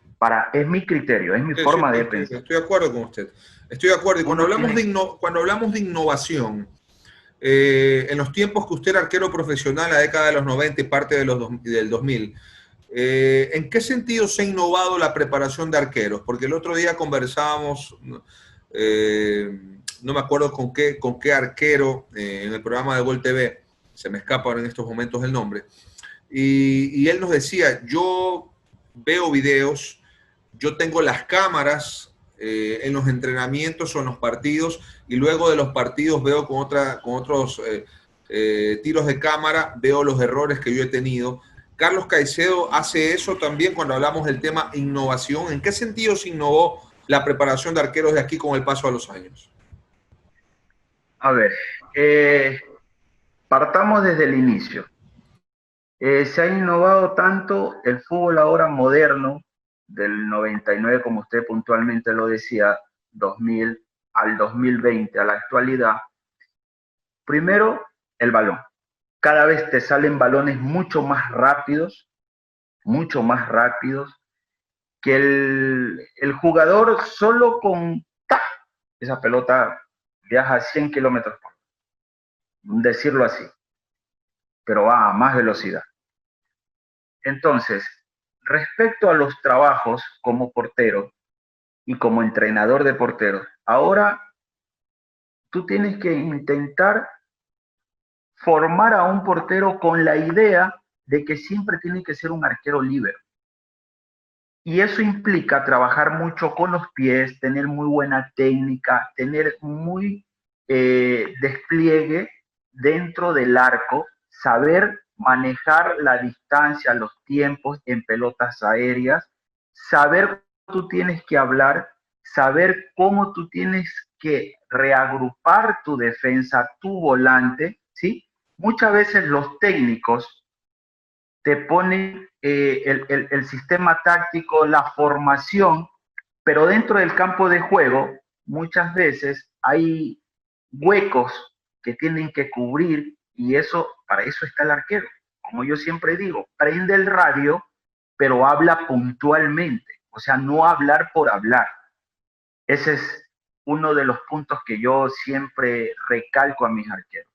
Es mi criterio, es mi Sí, sí, forma de sí, pensar. estoy de acuerdo con usted. Estoy de acuerdo. Y cuando Uno hablamos tiene, cuando hablamos de innovación, en los tiempos que usted era arquero profesional, la década de los 90 y parte de del 2000, ¿en qué sentido se ha innovado la preparación de arqueros? Porque el otro día conversábamos, no me acuerdo con qué arquero en el programa de Gol TV, se me escapa ahora en estos momentos el nombre, y él nos decía, yo veo videos, yo tengo las cámaras en los entrenamientos o en los partidos y luego de los partidos veo con otros tiros de cámara, veo los errores que yo he tenido. Carlos Caicedo hace eso también cuando hablamos del tema innovación. ¿En qué sentido se innovó la preparación de arqueros de aquí con el paso de los años? a ver, partamos desde el inicio. Se ha innovado tanto el fútbol ahora moderno, del 99, como usted puntualmente lo decía, 2000 al 2020, a la actualidad. Primero, el balón. Cada vez te salen balones mucho más rápidos, que el jugador solo con ¡tac! Esa pelota viaja a 100 kilómetros por hora, decirlo así, pero va a más velocidad. Entonces, respecto a los trabajos como portero y como entrenador de porteros, ahora tú tienes que intentar formar a un portero con la idea de que siempre tiene que ser un arquero libre. Y eso implica trabajar mucho con los pies, tener muy buena técnica, tener muy despliegue dentro del arco, saber manejar la distancia, los tiempos en pelotas aéreas, saber cómo tú tienes que hablar, saber cómo tú tienes que reagrupar tu defensa, tu volante, ¿sí? Muchas veces los técnicos te ponen el sistema táctico, la formación, pero dentro del campo de juego muchas veces hay huecos que tienen que cubrir y eso, para eso está el arquero. Como yo siempre digo, prende el radio, pero habla puntualmente, o sea, no hablar por hablar. Ese es uno de los puntos que yo siempre recalco a mis arqueros.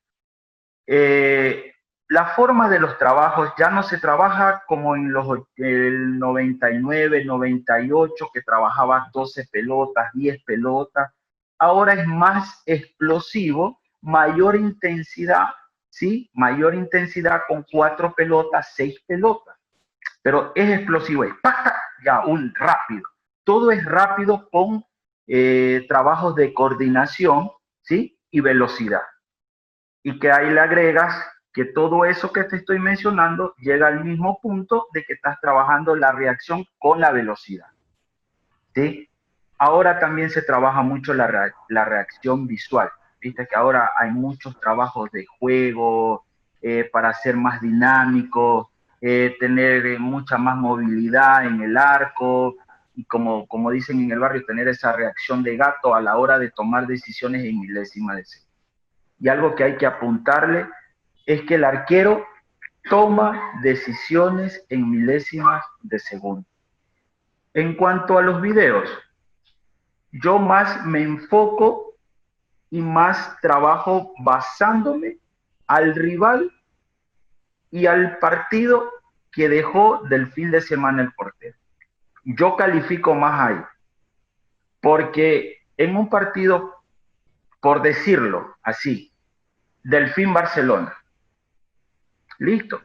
Eh, la forma de los trabajos ya no se trabaja como en el 99, 98, que trabajaba 12 pelotas, 10 pelotas. Ahora es más explosivo, mayor intensidad, ¿sí? Mayor intensidad con 4 pelotas, 6 pelotas. Pero es explosivo, es ¡pac! Ya, un rápido. Todo es rápido con trabajos de coordinación, ¿sí? Y velocidad. Y que ahí le agregas que todo eso que te estoy mencionando llega al mismo punto de que estás trabajando la reacción con la velocidad. ¿Sí? Ahora también se trabaja mucho la reacción visual. Viste que ahora hay muchos trabajos de juego para ser más dinámico, tener mucha más movilidad en el arco y como dicen en el barrio, tener esa reacción de gato a la hora de tomar decisiones en milésimas de segundo. Y algo que hay que apuntarle es que el arquero toma decisiones en milésimas de segundo. En cuanto a los videos, yo más me enfoco y más trabajo basándome al rival y al partido que dejó del fin de semana el portero. Yo califico más ahí, porque en un partido, por decirlo así, Delfín-Barcelona, listo,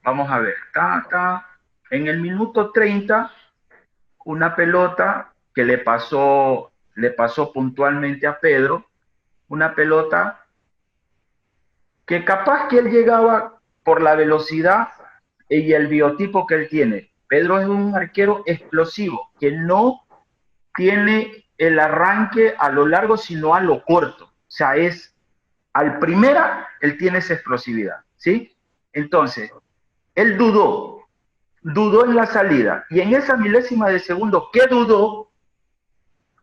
vamos a ver, en el minuto 30, una pelota que le pasó puntualmente a Pedro, una pelota que capaz que él llegaba por la velocidad y el biotipo que él tiene. Pedro es un arquero explosivo, que no tiene el arranque a lo largo, sino a lo corto. O sea, al primera, él tiene esa explosividad, ¿sí? Entonces, él dudó en la salida, y en esa milésima de segundo que dudó,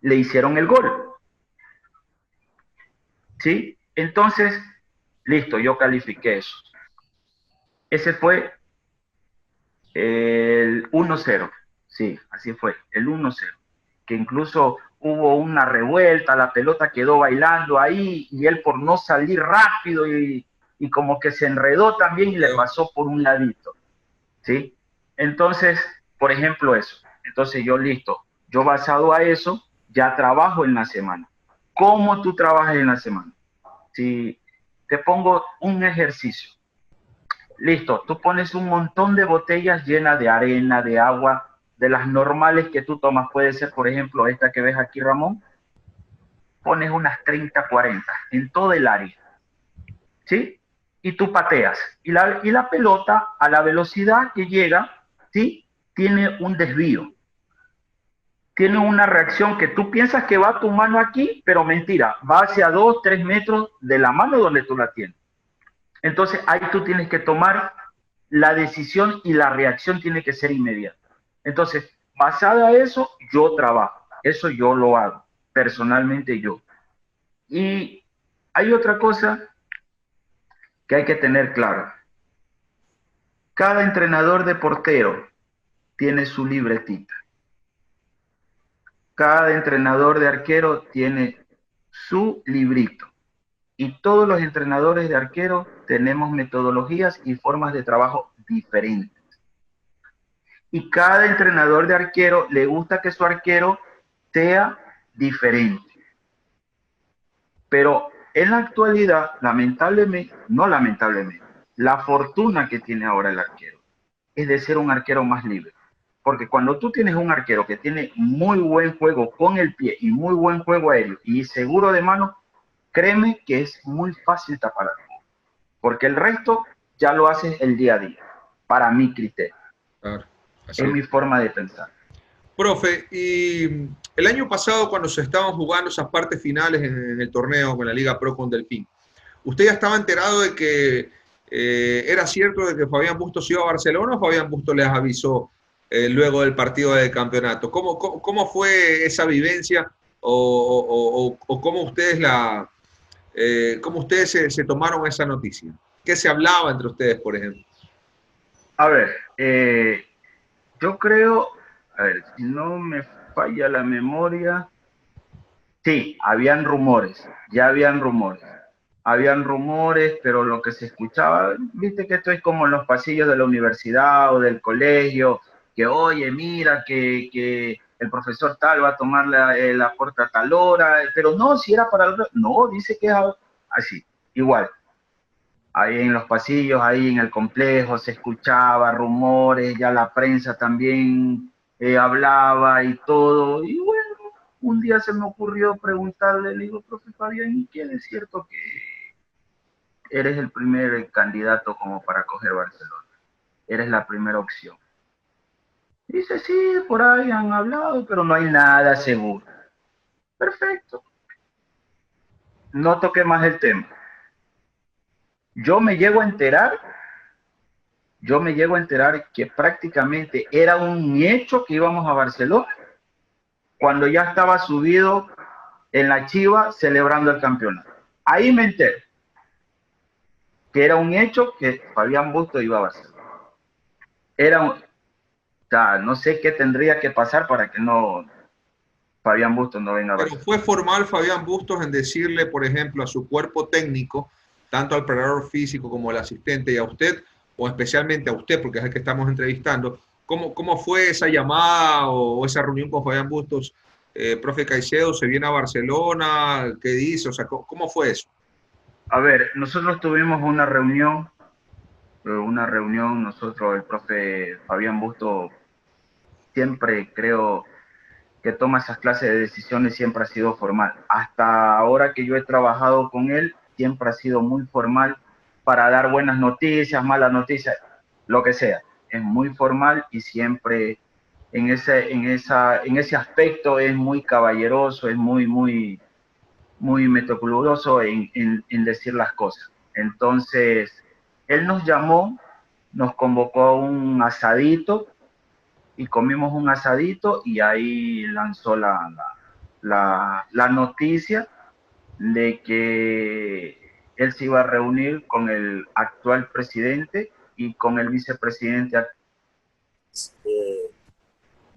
le hicieron el gol. ¿sí? Entonces, listo, yo califiqué eso. Ese fue el 1-0, sí, así fue, el 1-0, que incluso hubo una revuelta, la pelota quedó bailando ahí y él por no salir rápido y como que se enredó también y le pasó por un ladito, ¿sí? Entonces, por ejemplo, eso. Entonces yo, listo, yo basado a eso, ya trabajo en la semana. ¿Cómo tú trabajas en la semana? Si te pongo un ejercicio, listo, tú pones un montón de botellas llenas de arena, de agua, de las normales que tú tomas. Puede ser, por ejemplo, esta que ves aquí, Ramón. Pones unas 30, 40 en todo el área, ¿sí? Y tú pateas. Y la pelota, a la velocidad que llega, ¿sí? Tiene un desvío. Tiene una reacción que tú piensas que va tu mano aquí, pero mentira, va hacia 2, 3 metros de la mano donde tú la tienes. Entonces ahí tú tienes que tomar la decisión y la reacción tiene que ser inmediata. Entonces, basada a eso, yo trabajo. Eso yo lo hago, personalmente yo. Y hay otra cosa que hay que tener claro. Cada entrenador de portero tiene su libretita. Cada entrenador de arquero tiene su librito. Y todos los entrenadores de arquero tenemos metodologías y formas de trabajo diferentes. Y cada entrenador de arquero le gusta que su arquero sea diferente. Pero en la actualidad, lamentablemente, no lamentablemente, la fortuna que tiene ahora el arquero es de ser un arquero más libre. Porque cuando tú tienes un arquero que tiene muy buen juego con el pie y muy buen juego aéreo y seguro de mano, créeme que es muy fácil tapar al gol. Porque el resto ya lo haces el día a día, para mi criterio. Claro, Es así es. mi forma de pensar. Profe, y el año pasado cuando se estaban jugando esas partes finales en el torneo con la Liga Pro con Delfín, ¿usted ya estaba enterado de que era cierto de que Fabián Bustos iba a Barcelona o Fabián Bustos les avisó luego del partido del campeonato? ¿Cómo fue esa vivencia o cómo ustedes cómo ustedes se tomaron esa noticia? ¿Qué se hablaba entre ustedes, por ejemplo? A ver, yo creo, a ver, si no me falla la memoria, sí, habían rumores, ya habían rumores. Habían rumores, pero lo que se escuchaba, viste que esto es como en los pasillos de la universidad o del colegio, que oye, mira, que el profesor tal va a tomar la puerta a tal hora, pero no, si era para... No, dice que es así, igual. Ahí en los pasillos, ahí en el complejo, se escuchaba rumores, ya la prensa también hablaba y todo. Y bueno, un día se me ocurrió preguntarle, le digo, profe Fabián, ¿y quién es cierto que eres el primer candidato como para coger Barcelona? Eres la primera opción. Dice, sí, por ahí han hablado, pero no hay nada seguro. Perfecto. No toqué más el tema. Yo me llego a enterar que prácticamente era un hecho que íbamos a Barcelona cuando ya estaba subido en la chiva celebrando el campeonato. Ahí me enteré que era un hecho que Fabián Bustos iba a Barcelona. Era o sea, no sé qué tendría que pasar para que no Fabián Bustos no venga a Pero Barcelona. fue formal Fabián Bustos en decirle, por ejemplo, a su cuerpo técnico, tanto al preparador físico como al asistente y a usted, o especialmente a usted, porque es el que estamos entrevistando, ¿cómo fue esa llamada o esa reunión con Fabián Bustos? Profe Caicedo, ¿se viene a Barcelona? ¿Qué dice? O sea, ¿cómo fue eso? A ver, nosotros tuvimos una reunión, nosotros, el profe Fabián Bustos, siempre creo que toma esas clases de decisiones, siempre ha sido formal. Hasta ahora que yo he trabajado con él, siempre ha sido muy formal para dar buenas noticias, malas noticias, lo que sea. Es muy formal y siempre en ese aspecto es muy caballeroso, es muy meticuloso en decir las cosas. Entonces, él nos llamó, nos convocó a un asadito y comimos un asadito y ahí lanzó la noticia de que él se iba a reunir con el actual presidente y con el vicepresidente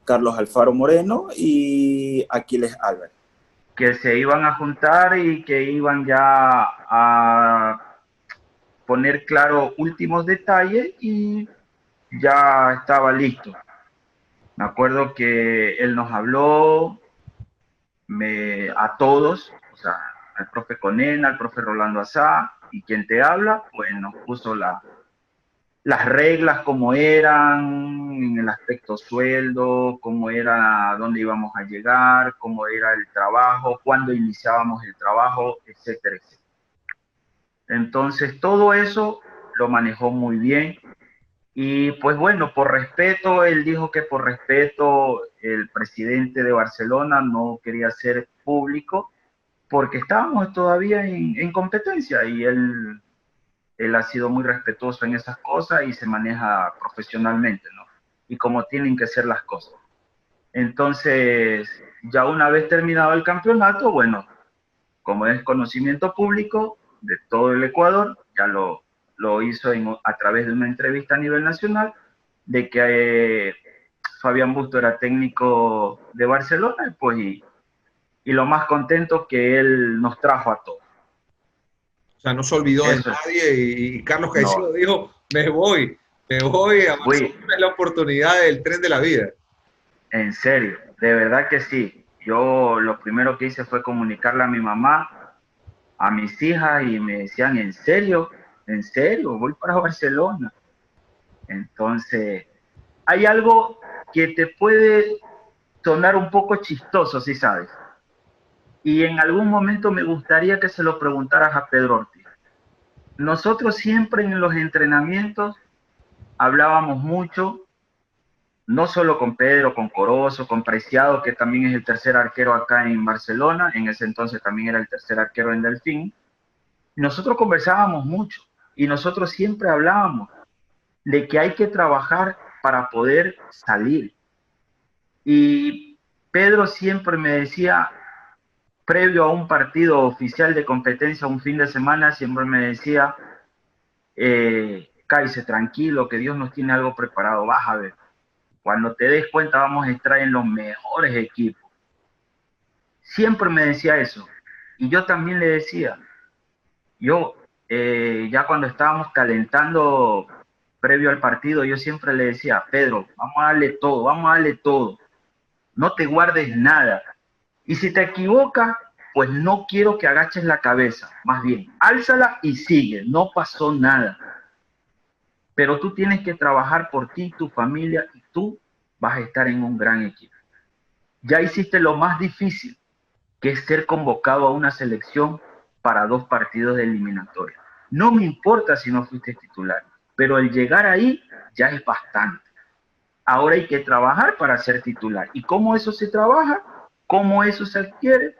Carlos Alfaro Moreno y Aquiles Álvarez. Que se iban a juntar y que iban ya a poner claro últimos detalles y ya estaba listo. Me acuerdo que él nos habló a todos, o sea, al profe Conena, al profe Rolando Azá, y quien te habla, pues nos puso las reglas, cómo eran, en el aspecto sueldo, cómo era, dónde íbamos a llegar, cómo era el trabajo, cuándo iniciábamos el trabajo, etcétera, etcétera. Entonces, todo eso lo manejó muy bien. Y pues bueno, por respeto, él dijo que por respeto el presidente de Barcelona no quería ser público porque estábamos todavía en competencia y él ha sido muy respetuoso en esas cosas y se maneja profesionalmente, ¿no? Y como tienen que ser las cosas. Entonces, ya una vez terminado el campeonato, bueno, como es conocimiento público de todo el Ecuador, ya lo hizo a través de una entrevista a nivel nacional, de que Fabián Busto era técnico de Barcelona, pues, y lo más contento que él nos trajo a todos. O sea, no se olvidó de Eso es. nadie y Carlos Caicedo No, dijo, me voy a Barcelona, es la oportunidad del tren de la vida. en serio, de verdad que sí. Yo lo primero que hice fue comunicarle a mi mamá, a mis hijas, y me decían, ¿en serio? ¿En serio? Voy para Barcelona. Entonces, hay algo que te puede sonar un poco chistoso, si sabes. Y en algún momento me gustaría que se lo preguntaras a Pedro Ortiz. Nosotros siempre en los entrenamientos hablábamos mucho, no solo con Pedro, con Corozo, con Preciado, que también es el tercer arquero acá en Barcelona, en ese entonces también era el tercer arquero en Delfín. Nosotros conversábamos mucho y nosotros siempre hablábamos de que hay que trabajar para poder salir. Y Pedro siempre me decía, previo a un partido oficial de competencia, un fin de semana, siempre me decía, cállese tranquilo, que Dios nos tiene algo preparado, vas a ver. Cuando te des cuenta vamos a estar en los mejores equipos. Siempre me decía eso. Y yo también le decía, yo ya cuando estábamos calentando previo al partido, yo siempre le decía, Pedro, vamos a darle todo, vamos a darle todo. No te guardes nada. Y si te equivocas, pues no quiero que agaches la cabeza. Más bien, álzala y sigue. No pasó nada. Pero tú tienes que trabajar por ti, tu familia, y tú vas a estar en un gran equipo. Ya hiciste lo más difícil, que es ser convocado a una selección para 2 partidos de eliminatoria. No me importa si no fuiste titular, pero el llegar ahí ya es bastante. Ahora hay que trabajar para ser titular. ¿Y cómo eso se trabaja? ¿Cómo eso se adquiere?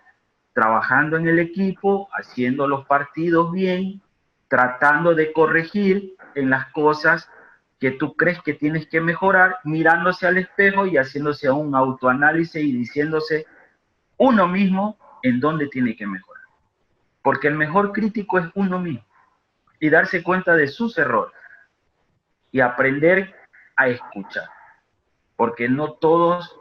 Trabajando en el equipo, haciendo los partidos bien, tratando de corregir en las cosas que tú crees que tienes que mejorar, mirándose al espejo y haciéndose un autoanálisis y diciéndose uno mismo en dónde tiene que mejorar. Porque el mejor crítico es uno mismo y darse cuenta de sus errores y aprender a escuchar. Porque no todos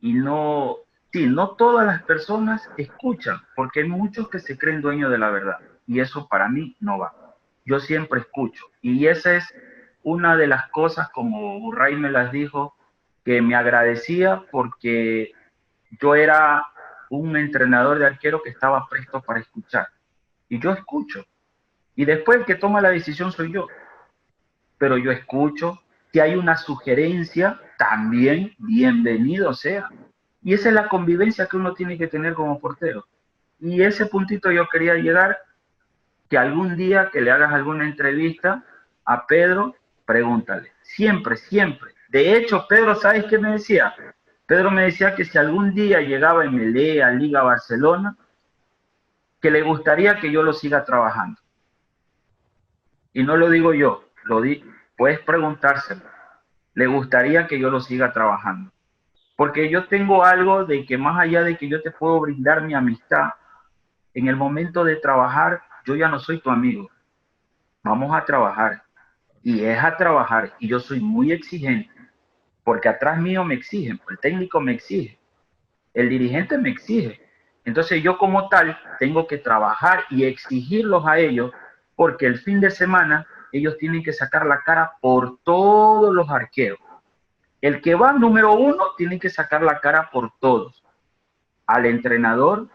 no todas las personas escuchan, porque hay muchos que se creen dueños de la verdad y eso para mí no va. Yo siempre escucho y esa es una de las cosas, como Burray me las dijo, que me agradecía porque yo era un entrenador de arquero que estaba presto para escuchar y yo escucho y después el que toma la decisión soy yo, pero yo escucho. Si hay una sugerencia, también bienvenido sea. Y esa es la convivencia que uno tiene que tener como portero. Y ese puntito yo quería llegar, que algún día que le hagas alguna entrevista a Pedro, pregúntale. Siempre, siempre. De hecho, Pedro, ¿sabes qué me decía? Pedro me decía que si algún día llegaba en Melé, a Liga Barcelona, que le gustaría que yo lo siga trabajando. Y no lo digo yo, puedes preguntárselo. Le gustaría que yo lo siga trabajando. Porque yo tengo algo de que más allá de que yo te puedo brindar mi amistad, en el momento de trabajar, yo ya no soy tu amigo. Vamos a trabajar. Y es a trabajar. Y yo soy muy exigente, porque atrás mío me exigen, el técnico me exige, el dirigente me exige. Entonces yo como tal tengo que trabajar y exigirlos a ellos, porque el fin de semana ellos tienen que sacar la cara por todos los arqueros. El que va número uno tiene que sacar la cara por todos. Al entrenador,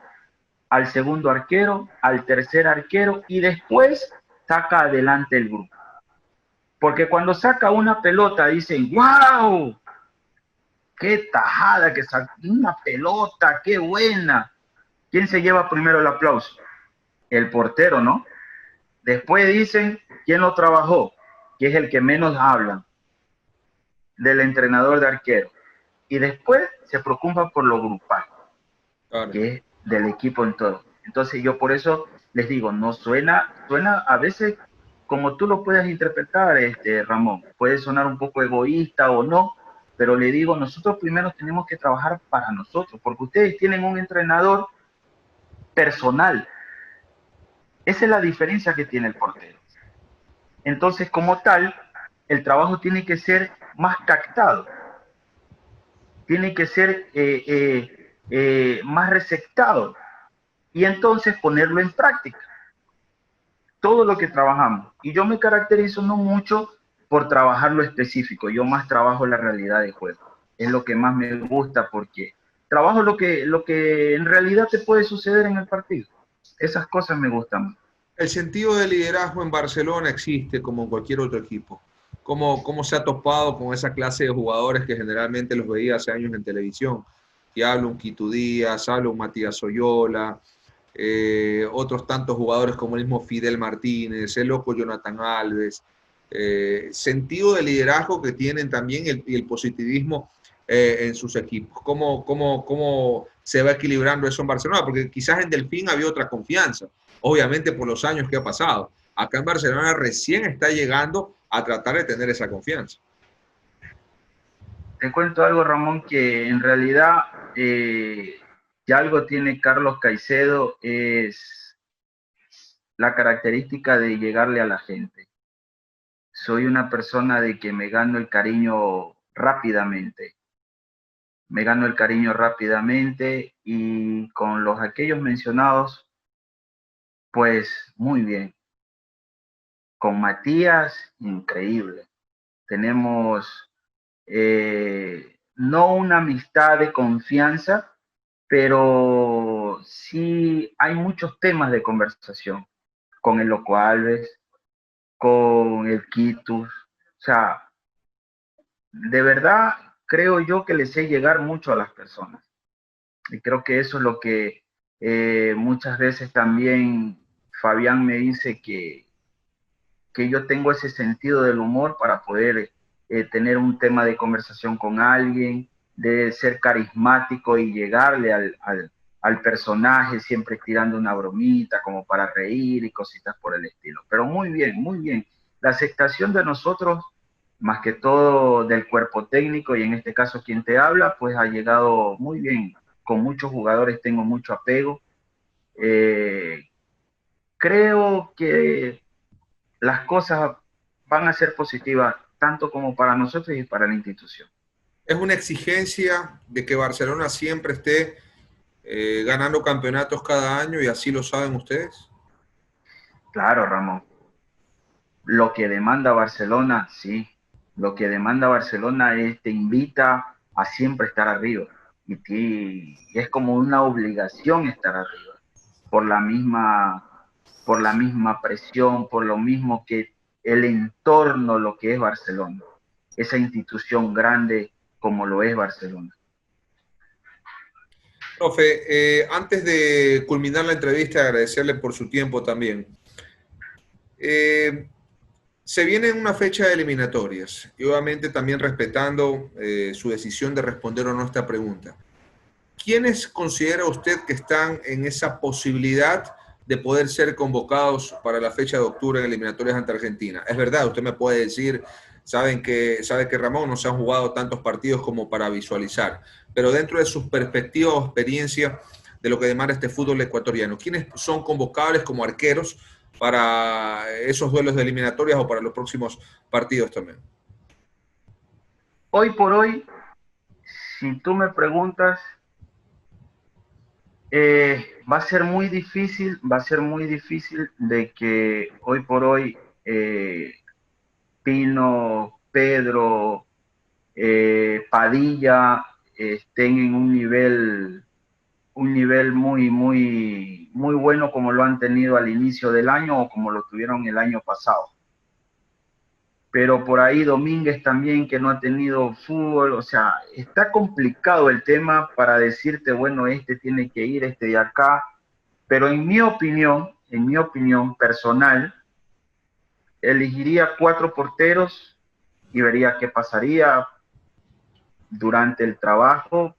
al segundo arquero, al tercer arquero, y después saca adelante el grupo. Porque cuando saca una pelota dicen, ¡wow! ¡Qué tajada que sacó! Una pelota, qué buena. ¿Quién se lleva primero el aplauso? El portero, ¿no? Después dicen, ¿quién lo trabajó? Que es el que menos hablan, del entrenador de arquero. Y después se preocupa por lo grupal, Claro. que es del equipo en todo. Entonces yo por eso les digo, no suena a veces como tú lo puedes interpretar, Ramón, puede sonar un poco egoísta o no, pero le digo, nosotros primero tenemos que trabajar para nosotros, porque ustedes tienen un entrenador personal. Esa es la diferencia que tiene el portero. Entonces, como tal, el trabajo tiene que ser más captado, tiene que ser más receptado y entonces ponerlo en práctica. Todo lo que trabajamos. Y yo me caracterizo no mucho por trabajar lo específico, yo más trabajo la realidad de juego. Es lo que más me gusta porque trabajo lo que en realidad te puede suceder en el partido. Esas cosas me gustan. El sentido de liderazgo en Barcelona existe como en cualquier otro equipo. ¿Cómo se ha topado con esa clase de jugadores que generalmente los veía hace años en televisión? Y habla un Quito Díaz, habla un Matías Oyola, otros tantos jugadores como el mismo Fidel Martínez, el loco Jonathan Alves. Sentido de liderazgo que tienen también y el positivismo en sus equipos. ¿Cómo se va equilibrando eso en Barcelona? Porque quizás en Delfín había otra confianza, obviamente por los años que ha pasado. Acá en Barcelona recién está llegando a tratar de tener esa confianza. Te cuento algo, Ramón, que en realidad si algo tiene Carlos Caicedo es la característica de llegarle a la gente. Soy una persona de que me gano el cariño rápidamente. Me gano el cariño rápidamente y con los aquellos mencionados, pues muy bien. Con Matías, increíble. Tenemos no una amistad de confianza, pero sí hay muchos temas de conversación con el Loco Alves, con el Quitus. O sea, de verdad creo yo que les sé llegar mucho a las personas. Y creo que eso es lo que muchas veces también Fabián me dice que yo tengo ese sentido del humor para poder tener un tema de conversación con alguien, de ser carismático y llegarle al personaje, siempre tirando una bromita como para reír y cositas por el estilo. Pero muy bien, muy bien. La aceptación de nosotros, más que todo del cuerpo técnico y en este caso quien te habla, pues ha llegado muy bien. Con muchos jugadores tengo mucho apego. Creo que las cosas van a ser positivas tanto como para nosotros y para la institución. Es una exigencia de que Barcelona siempre esté ganando campeonatos cada año y así lo saben ustedes. Claro, Ramón. Lo que demanda Barcelona, sí. Lo que demanda Barcelona te invita a siempre estar arriba. Y es como una obligación estar arriba. Por la misma presión, por lo mismo que el entorno, lo que es Barcelona. Esa institución grande como lo es Barcelona. Profe, antes de culminar la entrevista, agradecerle por su tiempo también. Se viene una fecha de eliminatorias y obviamente también respetando su decisión de responder o no esta pregunta. ¿Quiénes considera usted que están en esa posibilidad de poder ser convocados para la fecha de octubre en eliminatorias ante Argentina? Es verdad, usted me puede decir, sabe que Ramón no se han jugado tantos partidos como para visualizar, pero dentro de sus perspectivas o experiencia, de lo que demanda este fútbol ecuatoriano. ¿Quiénes son convocables como arqueros para esos duelos de eliminatorias o para los próximos partidos también? Hoy por hoy, si tú me preguntas, va a ser muy difícil de que hoy por hoy Pino, Pedro, Padilla estén en un nivel muy bueno como lo han tenido al inicio del año o como lo tuvieron el año pasado. Pero por ahí Domínguez también, que no ha tenido fútbol, o sea, está complicado el tema para decirte, bueno, este tiene que ir, este de acá, pero en mi opinión personal, elegiría 4 porteros y vería qué pasaría durante el trabajo,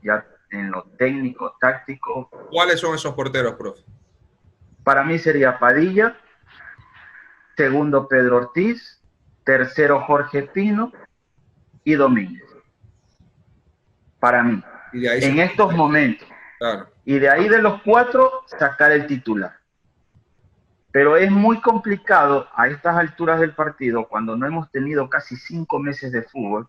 ya en lo técnico, táctico. ¿Cuáles son esos porteros, profe? Para mí sería Padilla, segundo Pedro Ortiz, tercero Jorge Pino y Domínguez. Para mí, Y de ahí en estos momentos. Claro. Y de ahí de los 4, sacar el titular. Pero es muy complicado a estas alturas del partido, cuando no hemos tenido casi 5 meses de fútbol,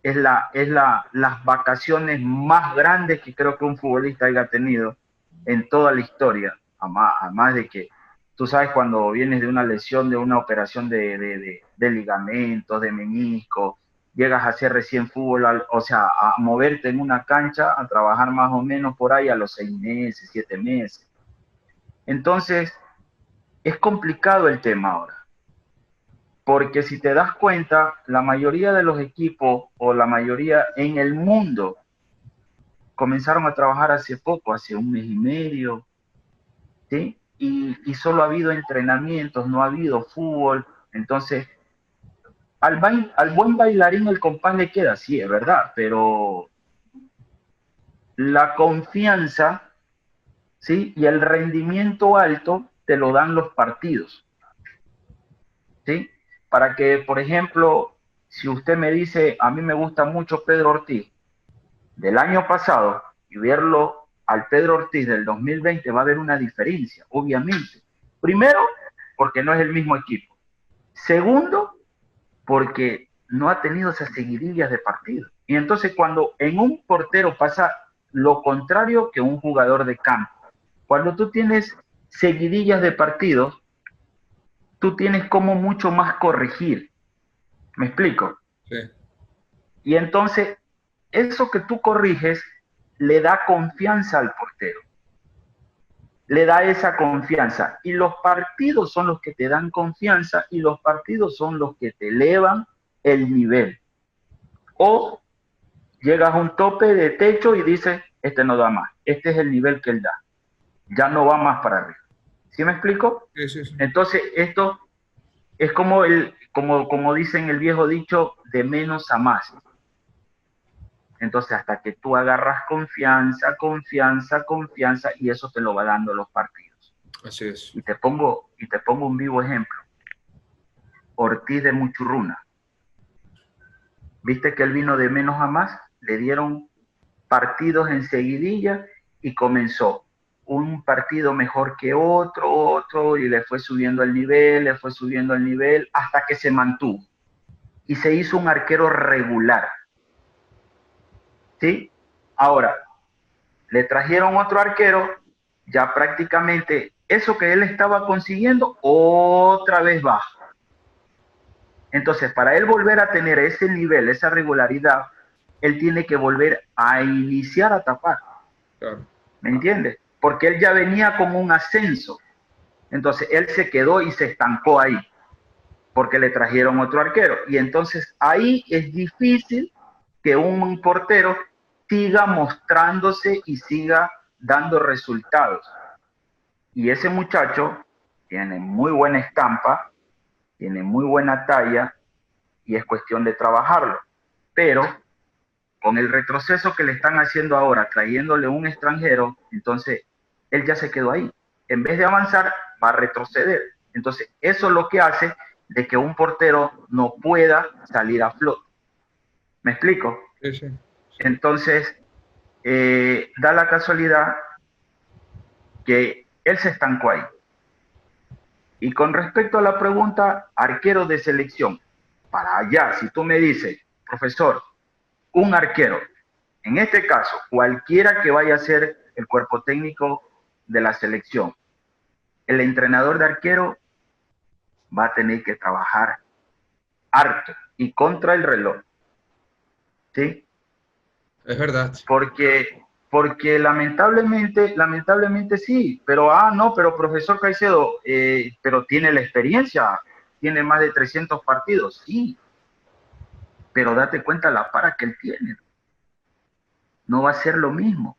las vacaciones más grandes que creo que un futbolista haya tenido en toda la historia, además de que tú sabes cuando vienes de una lesión, de una operación de ligamentos, de menisco, llegas a hacer recién fútbol, o sea, a moverte en una cancha, a trabajar más o menos por ahí a los 6 meses, 7 meses. Entonces, es complicado el tema ahora. Porque si te das cuenta, la mayoría de los equipos o la mayoría en el mundo comenzaron a trabajar hace poco, hace 1 mes y medio, ¿sí? Y solo ha habido entrenamientos, no ha habido fútbol. Entonces, al buen bailarín el compás le queda, sí, es verdad, pero la confianza, ¿sí? Y el rendimiento alto te lo dan los partidos, ¿sí? Para que, por ejemplo, si usted me dice, a mí me gusta mucho Pedro Ortiz del año pasado y verlo al Pedro Ortiz del 2020, va a haber una diferencia, obviamente. Primero, porque no es el mismo equipo. Segundo, porque no ha tenido esas seguidillas de partidos. Y entonces cuando en un portero pasa lo contrario que un jugador de campo, cuando tú tienes seguidillas de partidos, tú tienes como mucho más corregir. ¿Me explico? Sí. Y entonces, eso que tú corriges le da confianza al portero. Le da esa confianza. Y los partidos son los que te dan confianza y los partidos son los que te elevan el nivel. O llegas a un tope de techo y dices, este no da más. Este es el nivel que él da. Ya no va más para arriba. ¿Sí me explico? Sí, sí, sí. Entonces, esto es como dicen el viejo dicho, de menos a más. Entonces, hasta que tú agarras confianza, y eso te lo va dando los partidos. Así es. Y te pongo un vivo ejemplo. Ortiz de Muchurruna. ¿Viste que él vino de menos a más? Le dieron partidos en seguidilla y comenzó un partido mejor que otro, y le fue subiendo el nivel, hasta que se mantuvo. Y se hizo un arquero regular. ¿Sí? Ahora, le trajeron otro arquero, ya prácticamente eso que él estaba consiguiendo, otra vez baja. Entonces, para él volver a tener ese nivel, esa regularidad, él tiene que volver a iniciar a tapar. Claro. ¿Me entiendes? Porque él ya venía con un ascenso. Entonces, él se quedó y se estancó ahí, porque le trajeron otro arquero. Y entonces, ahí es difícil que un portero siga mostrándose y siga dando resultados. Y ese muchacho tiene muy buena estampa, tiene muy buena talla y es cuestión de trabajarlo. Pero con el retroceso que le están haciendo ahora, trayéndole un extranjero, entonces él ya se quedó ahí. En vez de avanzar, va a retroceder. Entonces eso es lo que hace de que un portero no pueda salir a flote. ¿Me explico? Sí, sí. Entonces, Da la casualidad que él se estancó ahí. Y con respecto a la pregunta, arquero de selección, para allá, si tú me dices, profesor, un arquero, en este caso, cualquiera que vaya a ser el cuerpo técnico de la selección, el entrenador de arquero va a tener que trabajar harto y contra el reloj, ¿sí? Es verdad. Porque lamentablemente sí, pero no, pero profesor Caicedo, pero tiene la experiencia, tiene más de 300 partidos, sí, pero date cuenta la para que él tiene, no va a ser lo mismo,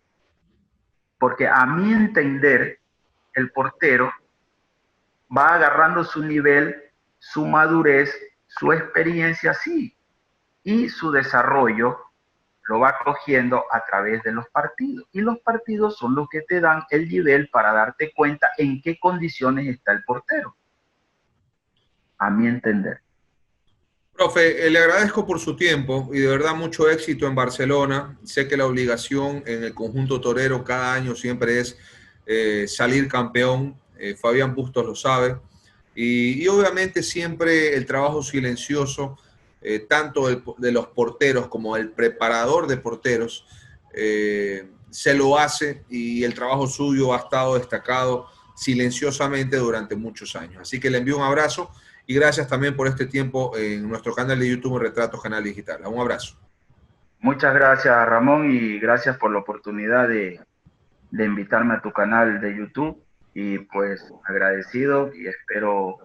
porque a mi entender, el portero va agarrando su nivel, su madurez, su experiencia, sí, y su desarrollo lo va cogiendo a través de los partidos. Y los partidos son los que te dan el nivel para darte cuenta en qué condiciones está el portero, a mi entender. Profe, le agradezco por su tiempo y de verdad mucho éxito en Barcelona. Sé que la obligación en el conjunto torero cada año siempre es salir campeón. Fabián Bustos lo sabe. Y obviamente siempre el trabajo silencioso, tanto de los porteros como el preparador de porteros, se lo hace y el trabajo suyo ha estado destacado silenciosamente durante muchos años. Así que le envío un abrazo y gracias también por este tiempo en nuestro canal de YouTube Retratos Canal Digital. Un abrazo. Muchas gracias, Ramón, y gracias por la oportunidad de invitarme a tu canal de YouTube. Y pues agradecido y espero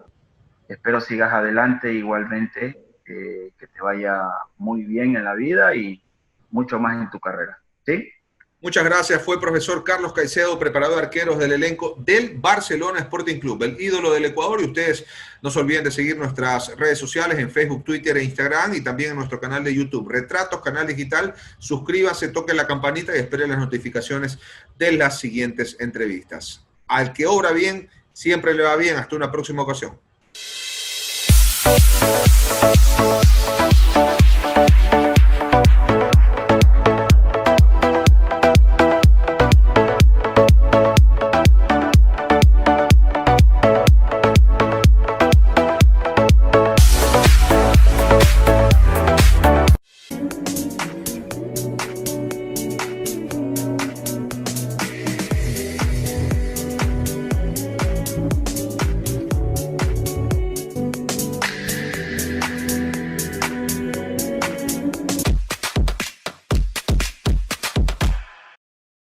sigas adelante igualmente, que te vaya muy bien en la vida y mucho más en tu carrera. ¿Sí? Muchas gracias. Fue el profesor Carlos Caicedo, preparador de arqueros del elenco del Barcelona Sporting Club, el ídolo del Ecuador. Y ustedes no se olviden de seguir nuestras redes sociales en Facebook, Twitter e Instagram y también en nuestro canal de YouTube, Retratos Canal Digital. Suscríbanse, toquen la campanita y esperen las notificaciones de las siguientes entrevistas. Al que obra bien, siempre le va bien. Hasta una próxima ocasión.